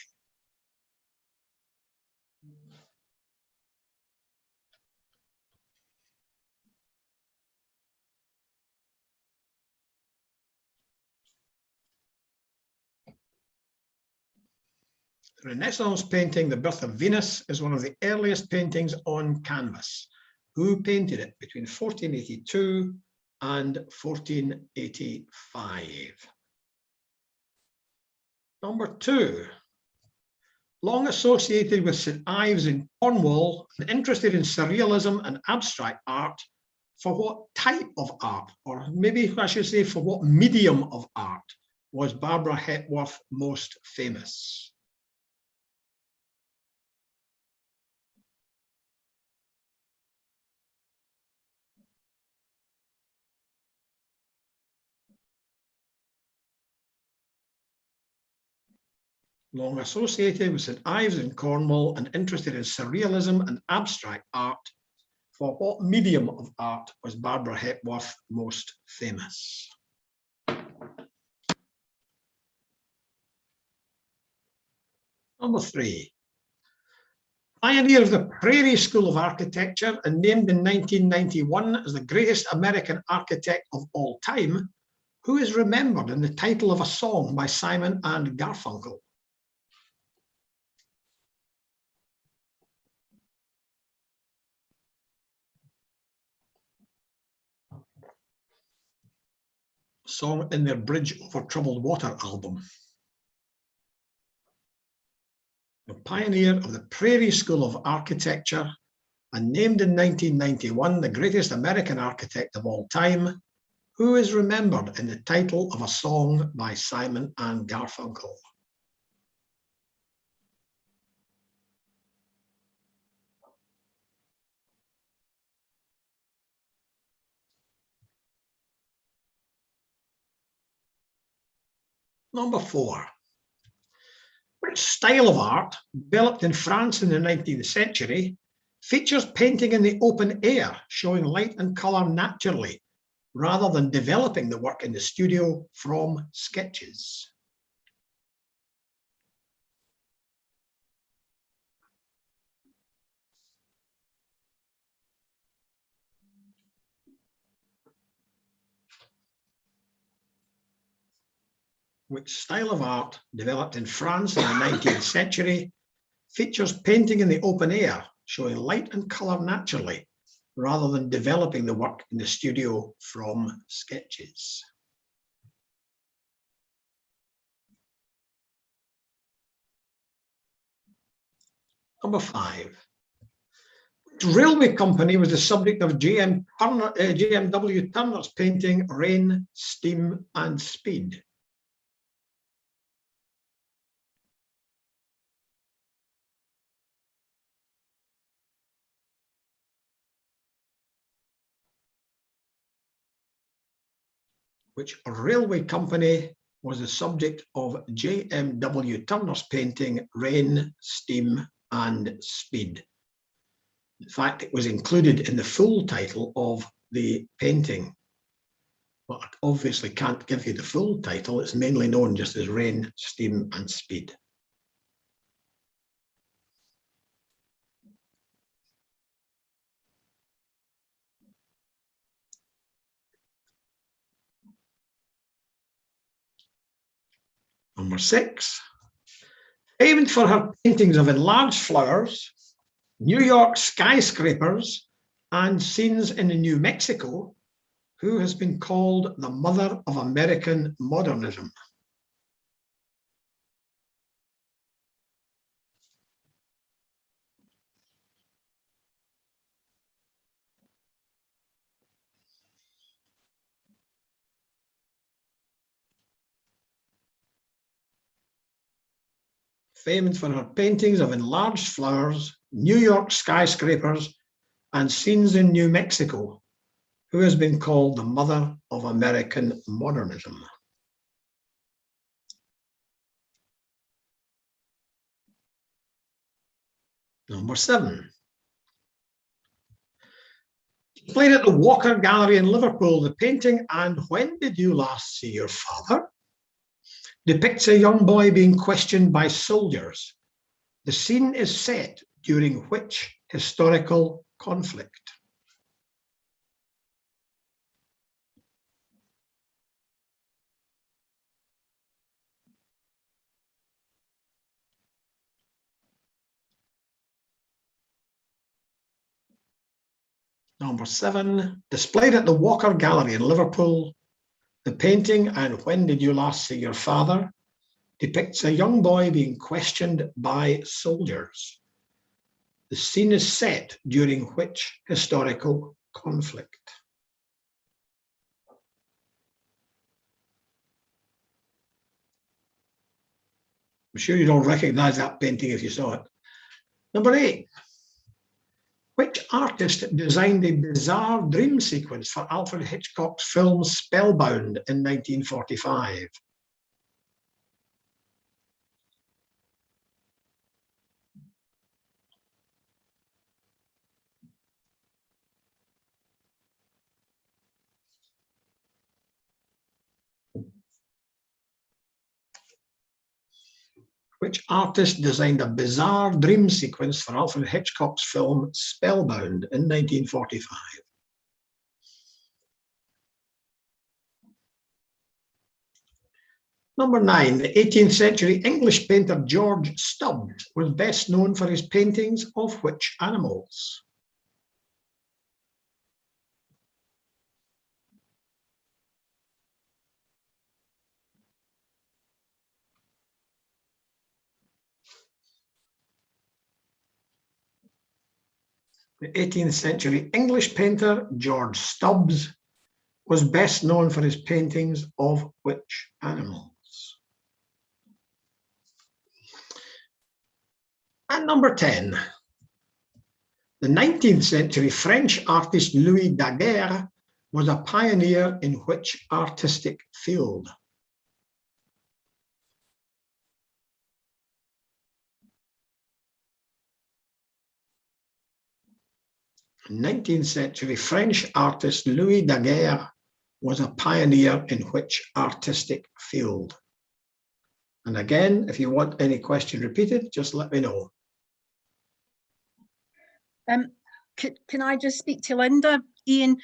The Renaissance painting The Birth of Venus is one of the earliest paintings on canvas. Who painted it between 1482 and 1485? Number 2. Long associated with St Ives in Cornwall and interested in surrealism and abstract art, for what type of art, or maybe I should say for what medium of art, was Barbara Hepworth most famous? Long associated with St Ives in Cornwall and interested in surrealism and abstract art, for what medium of art was Barbara Hepworth most famous? Number 3. Pioneer of the Prairie School of Architecture and named in 1991 as the greatest American architect of all time, who is remembered in the title of a song by Simon and Garfunkel? Song in their Bridge Over Troubled Water album. The pioneer of the Prairie School of Architecture and named in 1991 the greatest American architect of all time, who is remembered in the title of a song by Simon and Garfunkel? Number 4. Which style of art, developed in France in the 19th century, features painting in the open air, showing light and colour naturally, rather than developing the work in the studio from sketches? Which style of art, developed in France in the 19th century, features painting in the open air, showing light and colour naturally, rather than developing the work in the studio from sketches? Number 5. Which railway company was the subject of JMW Turner's painting Rain, Steam and Speed? Which railway company was the subject of JMW Turner's painting Rain, Steam and Speed? In fact, it was included in the full title of the painting. Well, I obviously can't give you the full title. It's mainly known just as Rain, Steam and Speed. Number 6. Famed for her paintings of enlarged flowers, New York skyscrapers, and scenes in New Mexico, who has been called the mother of American modernism? Famed for her paintings of enlarged flowers, New York skyscrapers, and scenes in New Mexico, who has been called the mother of American modernism? Number 7. Displayed at the Walker Gallery in Liverpool, the painting "And When Did You Last See Your Father" depicts a young boy being questioned by soldiers. The scene is set during which historical conflict? Number 7, displayed at the Walker Gallery in Liverpool, the painting "And When Did You Last See Your Father" depicts a young boy being questioned by soldiers. The scene is set during which historical conflict? I'm sure you'd all recognise that painting if you saw it. Number 8. Which artist designed a bizarre dream sequence for Alfred Hitchcock's film Spellbound in 1945? Which artist designed a bizarre dream sequence for Alfred Hitchcock's film Spellbound in 1945? Number 9, the 18th century English painter George Stubbs was best known for his paintings of which animals? The 18th century English painter George Stubbs was best known for his paintings of which animals? And number 10, the 19th century French artist Louis Daguerre was a pioneer in which artistic field? The 19th century French artist Louis Daguerre was a pioneer in which artistic field? And again, if you want any question repeated, just let me know. Can I just speak to Linda? Ian,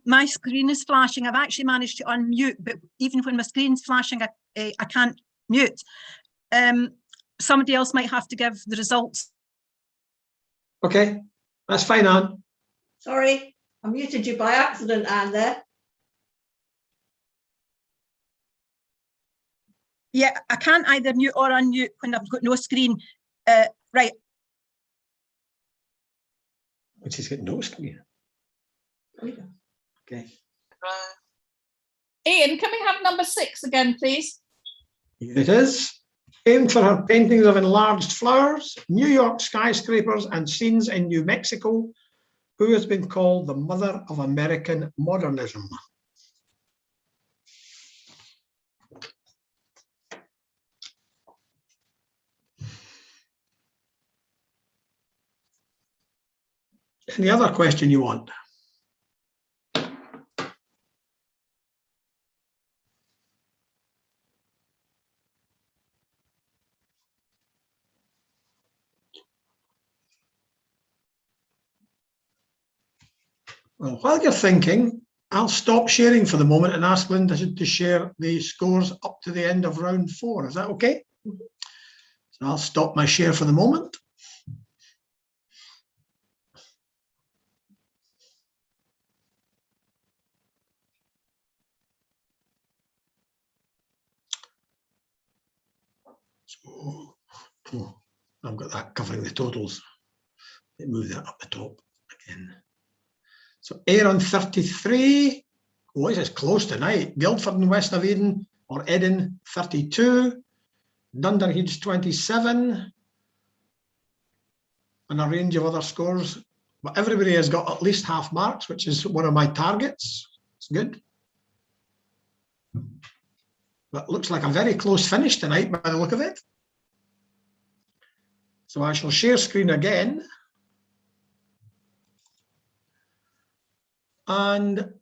my screen is flashing. I've actually managed to unmute, but even when my screen's flashing, I can't mute. Somebody else might have to give the results. Okay, that's fine, Anne. Sorry, I muted you by accident, Anne, there. Yeah, I can't either mute or unmute when I've got no screen. Right. Which is getting no screen. Okay. Ian, can we have number 6 again, please? Here it is. Famed for her paintings of enlarged flowers, New York skyscrapers, and scenes in New Mexico, who has been called the mother of American modernism? Any other question you want? Well, while you're thinking, I'll stop sharing for the moment and ask Linda to share the scores up to the end of round 4. Is that okay? So I'll stop my share for the moment. So, I've got that covering the totals. Let me move that up the top again. So Ayr on 33. Oh, this is close tonight. Guildford and West of Eden or Eden 32. Dunderheads 27. And a range of other scores. But everybody has got at least half marks, which is one of my targets. It's good. But looks like a very close finish tonight by the look of it. So I shall share screen again. And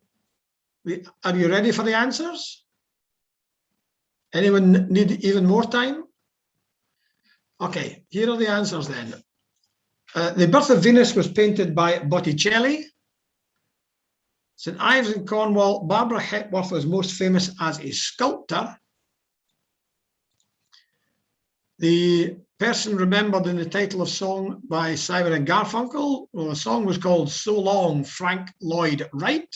are you ready for the answers? Anyone need even more time? Okay, here are the answers then. The Birth of Venus was painted by Botticelli. St. Ives in Cornwall, Barbara Hepworth was most famous as a sculptor. The person remembered in the title of song by Simon and Garfunkel, well, the song was called So Long, Frank Lloyd Wright.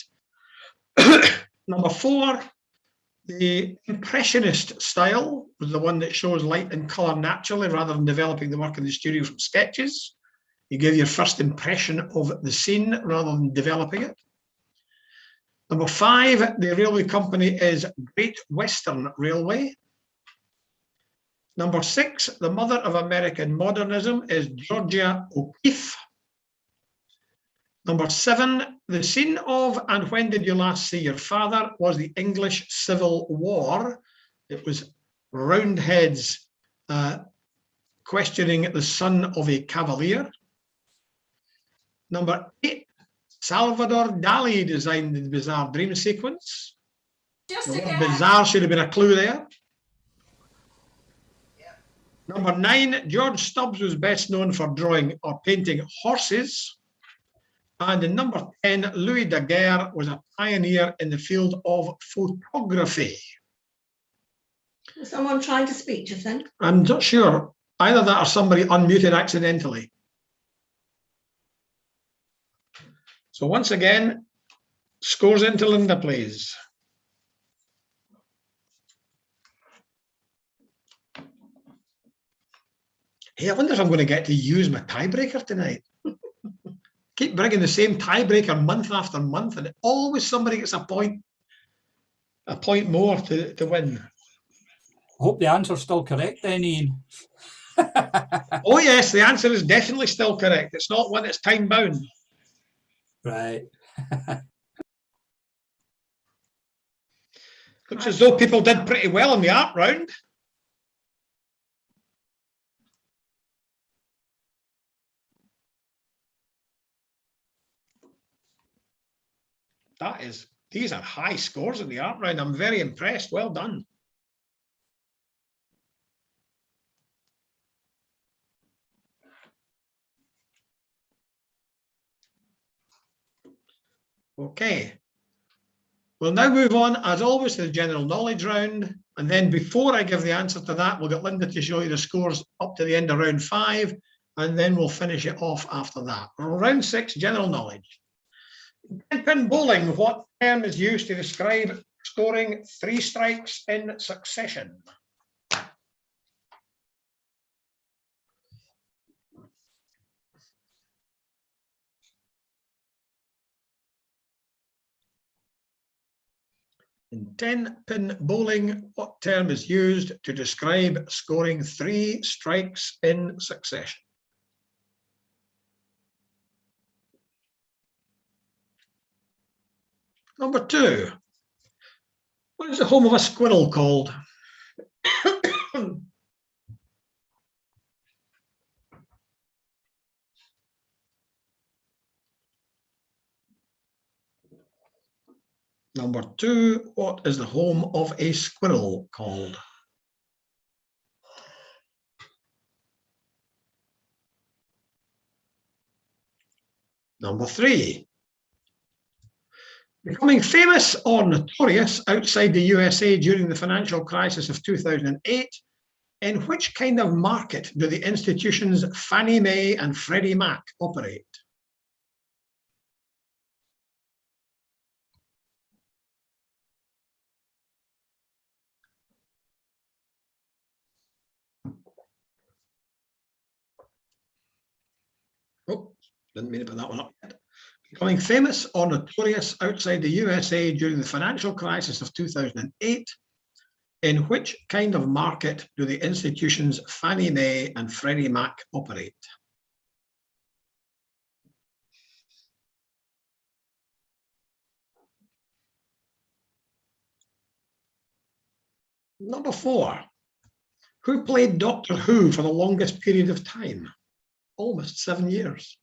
Number 4, the Impressionist style was the one that shows light and colour naturally rather than developing the work in the studio from sketches. You give your first impression of the scene rather than developing it. Number 5, the railway company is Great Western Railway. Number 6, the mother of American modernism is Georgia O'Keeffe. Number 7, the scene of And When Did You Last See Your Father was the English Civil War. It was Roundheads questioning the son of a cavalier. Number 8, Salvador Dali designed the bizarre dream sequence. The word bizarre should have been a clue there. Number 9, George Stubbs was best known for drawing or painting horses. And in number 10, Louis Daguerre was a pioneer in the field of photography. Was someone trying to speak just then? I'm not sure. Either that or somebody unmuted accidentally. So once again, scores into Linda, please. Hey, I wonder if I'm going to get to use my tiebreaker tonight. Keep bringing the same tiebreaker month after month, and always somebody gets a point more to win. Hope the answer's still correct then, Ian. Oh yes, the answer is definitely still correct. It's not one that's time bound. Right. Looks as though people did pretty well in the art round. These are high scores in the art round. I'm very impressed. Well done. Okay. We'll now move on, as always, to the general knowledge round. And then before I give the answer to that, we'll get Linda to show you the scores up to the end of round 5. And then we'll finish it off after that. Round 6, general knowledge. In pin bowling, what term is used to describe scoring 3 strikes in succession? In 10-pin bowling, what term is used to describe scoring 3 strikes in succession? Number 2. What is the home of a squirrel called? Number 2, what is the home of a squirrel called? Number 3. Becoming famous or notorious outside the USA during the financial crisis of 2008, in which kind of market do the institutions Fannie Mae and Freddie Mac operate? Oh, didn't mean to put that one up yet. Becoming famous or notorious outside the USA during the financial crisis of 2008, in which kind of market do the institutions Fannie Mae and Freddie Mac operate? Number 4. Who played Doctor Who for the longest period of time? almost 7 years.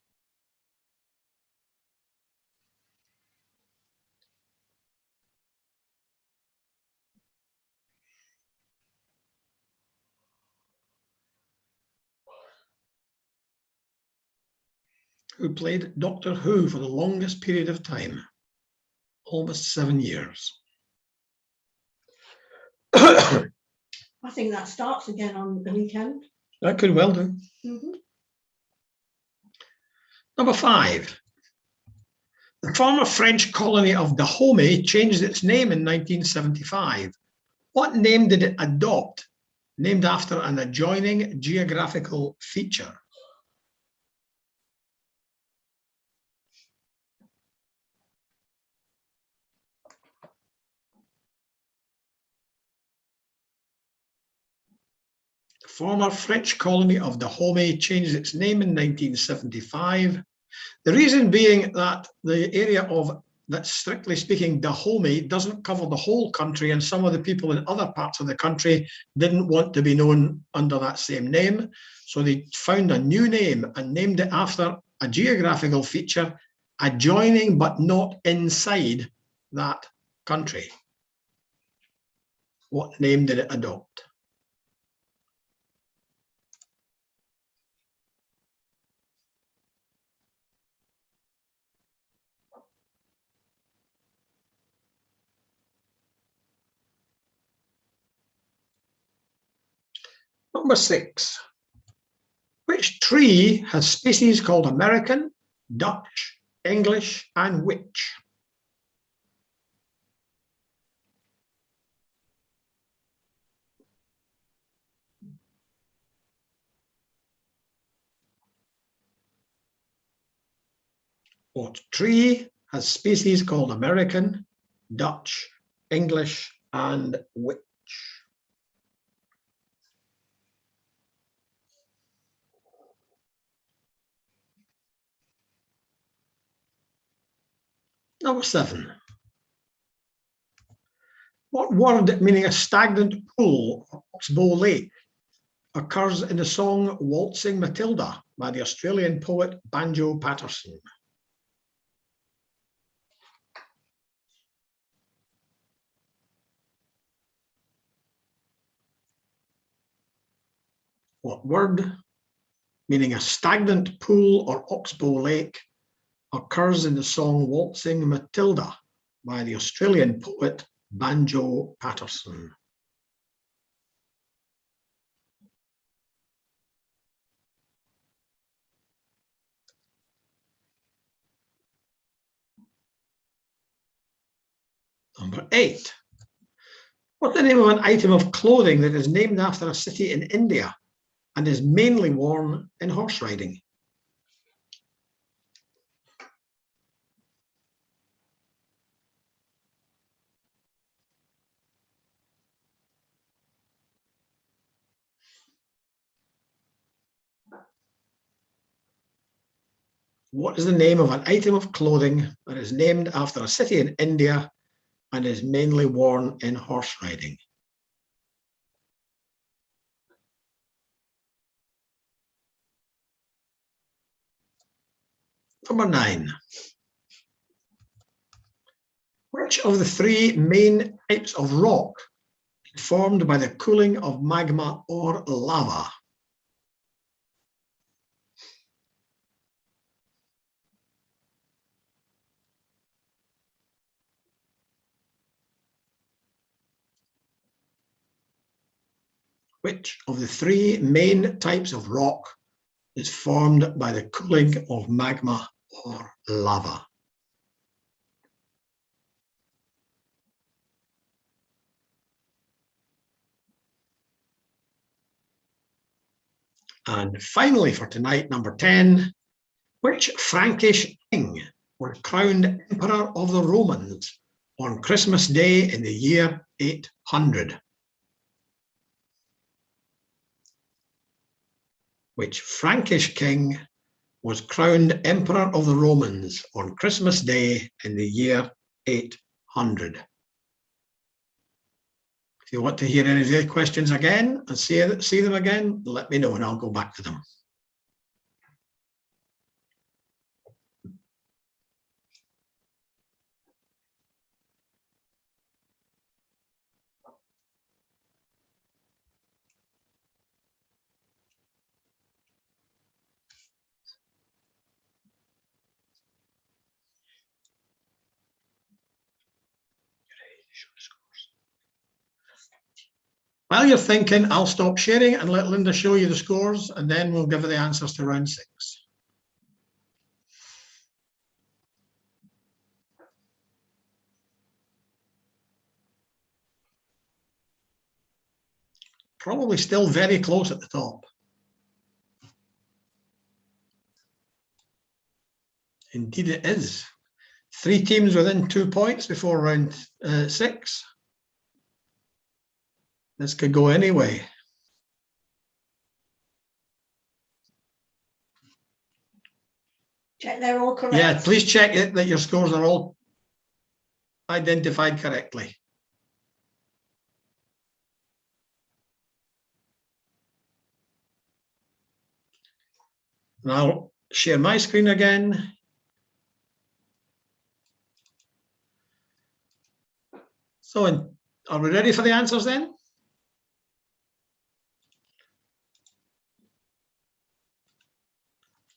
Who played Doctor Who for the longest period of time, almost 7 years. I think that starts again on the weekend. That could well do. Mhm. Number 5. The former French colony of Dahomey changed its name in 1975. What name did it adopt, named after an adjoining geographical feature? The former French colony of Dahomey changed its name in 1975. The reason being that the area of, that's strictly speaking, Dahomey doesn't cover the whole country, and some of the people in other parts of the country didn't want to be known under that same name. So they found a new name and named it after a geographical feature adjoining but not inside that country. What name did it adopt? Number 6. Which tree has species called American, Dutch, English, and which? What tree has species called American, Dutch, English, and which? Number 7. What word meaning a stagnant pool or oxbow lake occurs in the song Waltzing Matilda by the Australian poet Banjo Patterson? What word meaning a stagnant pool or oxbow lake occurs in the song Waltzing Matilda by the Australian poet Banjo Patterson? Number 8. What's the name of an item of clothing that is named after a city in India and is mainly worn in horse riding? What is the name of an item of clothing that is named after a city in India and is mainly worn in horse riding? Number 9. Which of the 3 main types of rock is formed by the cooling of magma or lava? Which of the 3 main types of rock is formed by the cooling of magma or lava? And finally for tonight, number 10, which Frankish king was crowned Emperor of the Romans on Christmas Day in the year 800? Which Frankish king was crowned Emperor of the Romans on Christmas Day in the year 800? If you want to hear any of the questions again and see them again, let me know and I'll go back to them. While you're thinking, I'll stop sharing and let Linda show you the scores, and then we'll give her the answers to round 6. Probably still very close at the top. Indeed it is. 3 teams within 2 points before round 6. This could go any way. Check they're all correct. Yeah, please check it, that your scores are all identified correctly. And I'll share my screen again. So, are we ready for the answers then?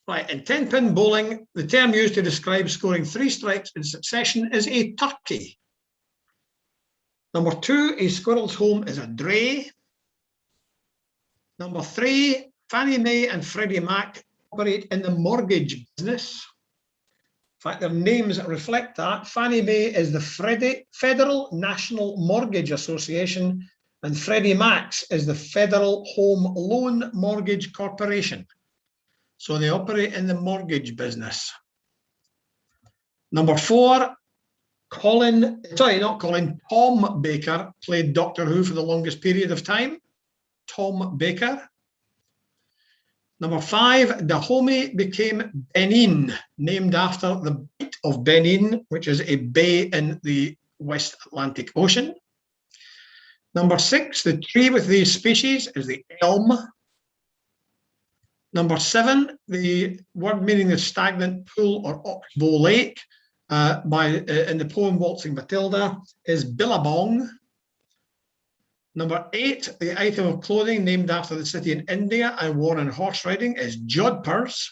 Right, in 10-pin bowling, the term used to describe scoring 3 strikes in succession is a turkey. Number 2, a squirrel's home is a dray. Number 3, Fannie Mae and Freddie Mac operate in the mortgage business. In fact, their names reflect that. Fannie Mae is the Federal National Mortgage Association, and Freddie Mac's is the Federal Home Loan Mortgage Corporation. So they operate in the mortgage business. Number 4, Tom Baker played Doctor Who for the longest period of time. Tom Baker. Number 5, Dahomey became Benin, named after the Bight of Benin, which is a bay in the West Atlantic Ocean. Number 6, the tree with these species is the elm. Number 7, the word meaning the stagnant pool or oxbow lake in the poem Waltzing Matilda is billabong. Number 8, the item of clothing named after the city in India and worn in horse riding is jodhpurs.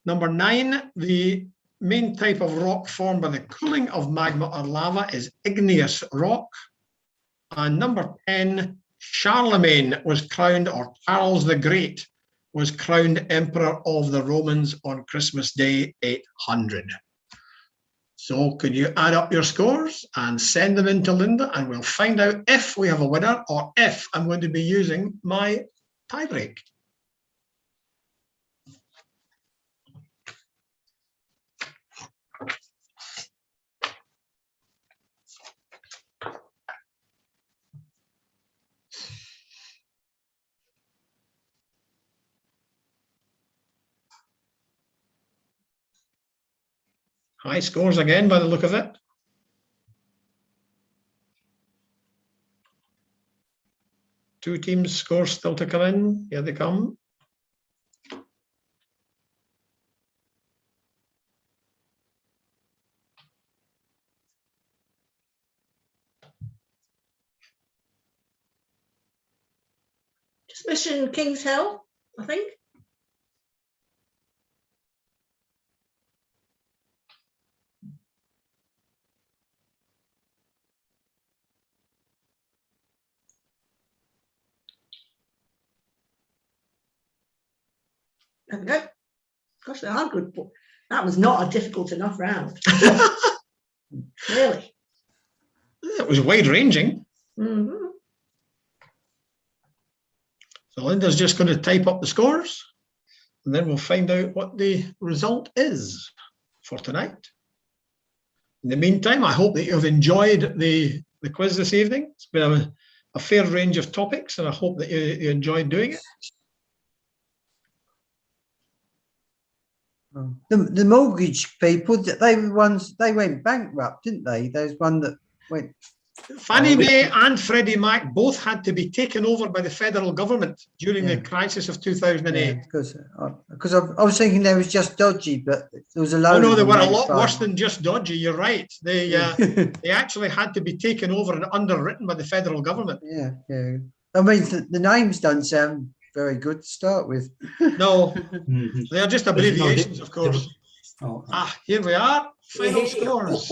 Number 9, the main type of rock formed by the cooling of magma or lava is igneous rock. And number 10, Charlemagne was crowned, or Charles the Great was crowned Emperor of the Romans on Christmas Day 800. So could you add up your scores and send them in to Linda, and we'll find out if we have a winner or if I'm going to be using my tie break. High scores again by the look of it. Two teams' scores still to come in. Here they come. Just missing King's Hill, I think. There we go. Gosh, they are good. That was not a difficult enough round. Really. It was wide-ranging. Mm-hmm. So Linda's just going to type up the scores, and then we'll find out what the result is for tonight. In the meantime, I hope that you've enjoyed the quiz this evening. It's been a fair range of topics, and I hope that you enjoyed doing it. The mortgage people, they went bankrupt, didn't they? There's one that went. Fannie Mae and Freddie Mac both had to be taken over by the federal government during the crisis of 2008. Because I was thinking they was just dodgy, but there was a load. Oh no, they were a them lot worse than just dodgy. You're right. They they actually had to be taken over and underwritten by the federal government. Yeah. I mean, the names don't sound very good to start with. No, they are just abbreviations, of course. Oh. Here we are. Final scores.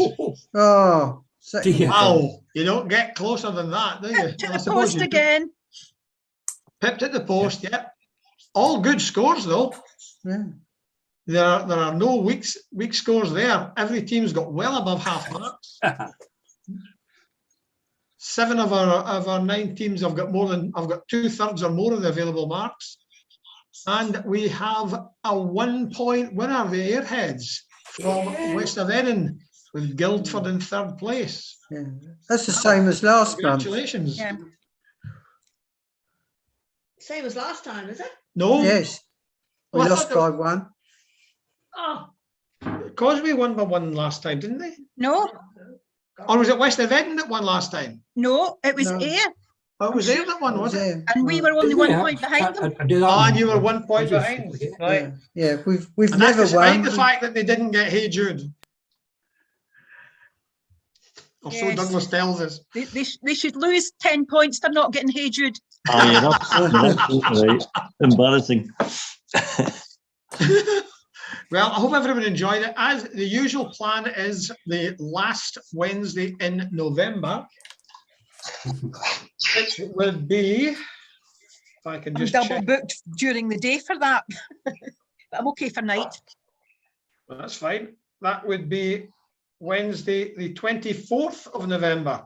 Oh, Second. Dear. Wow, you don't get closer than that, do you? To I the suppose post you again. pipped at the post, yeah. All good scores though. Yeah. There are no weak scores there. Every team's got well above half marks. 7 of our 9 teams have got more than, I've got 2/3 or more of the available marks. And we have a 1-point winner, the Airheads from West of Erin, with Guildford in 3rd place. Yeah. That's the same as last month. Congratulations. Yeah. Same as last time, is it? No, Yes. We Well, I lost thought by 1. Oh, Causeway won by 1 last time, didn't they? No, Or was it West of Erin that won last time? no, it was No. Ayr, Oh, it was there that won, was it? Yeah. and we were only 1 point behind them. I do that Ah, one. and you were 1 point I just behind. forget. Right. Yeah. We've And that's never despite won. the fact that they didn't get Hey Jude. Or so Yes. Douglas tells us. They should lose 10 points for not getting Hey Jude. Oh, you're absolutely right. Embarrassing. Well, I hope everyone enjoyed it. As the usual plan is the last Wednesday in November. It would be, if I can I'm just double check. booked during the day for that. But I'm okay for night. That's fine. That would be Wednesday, the 24th of November.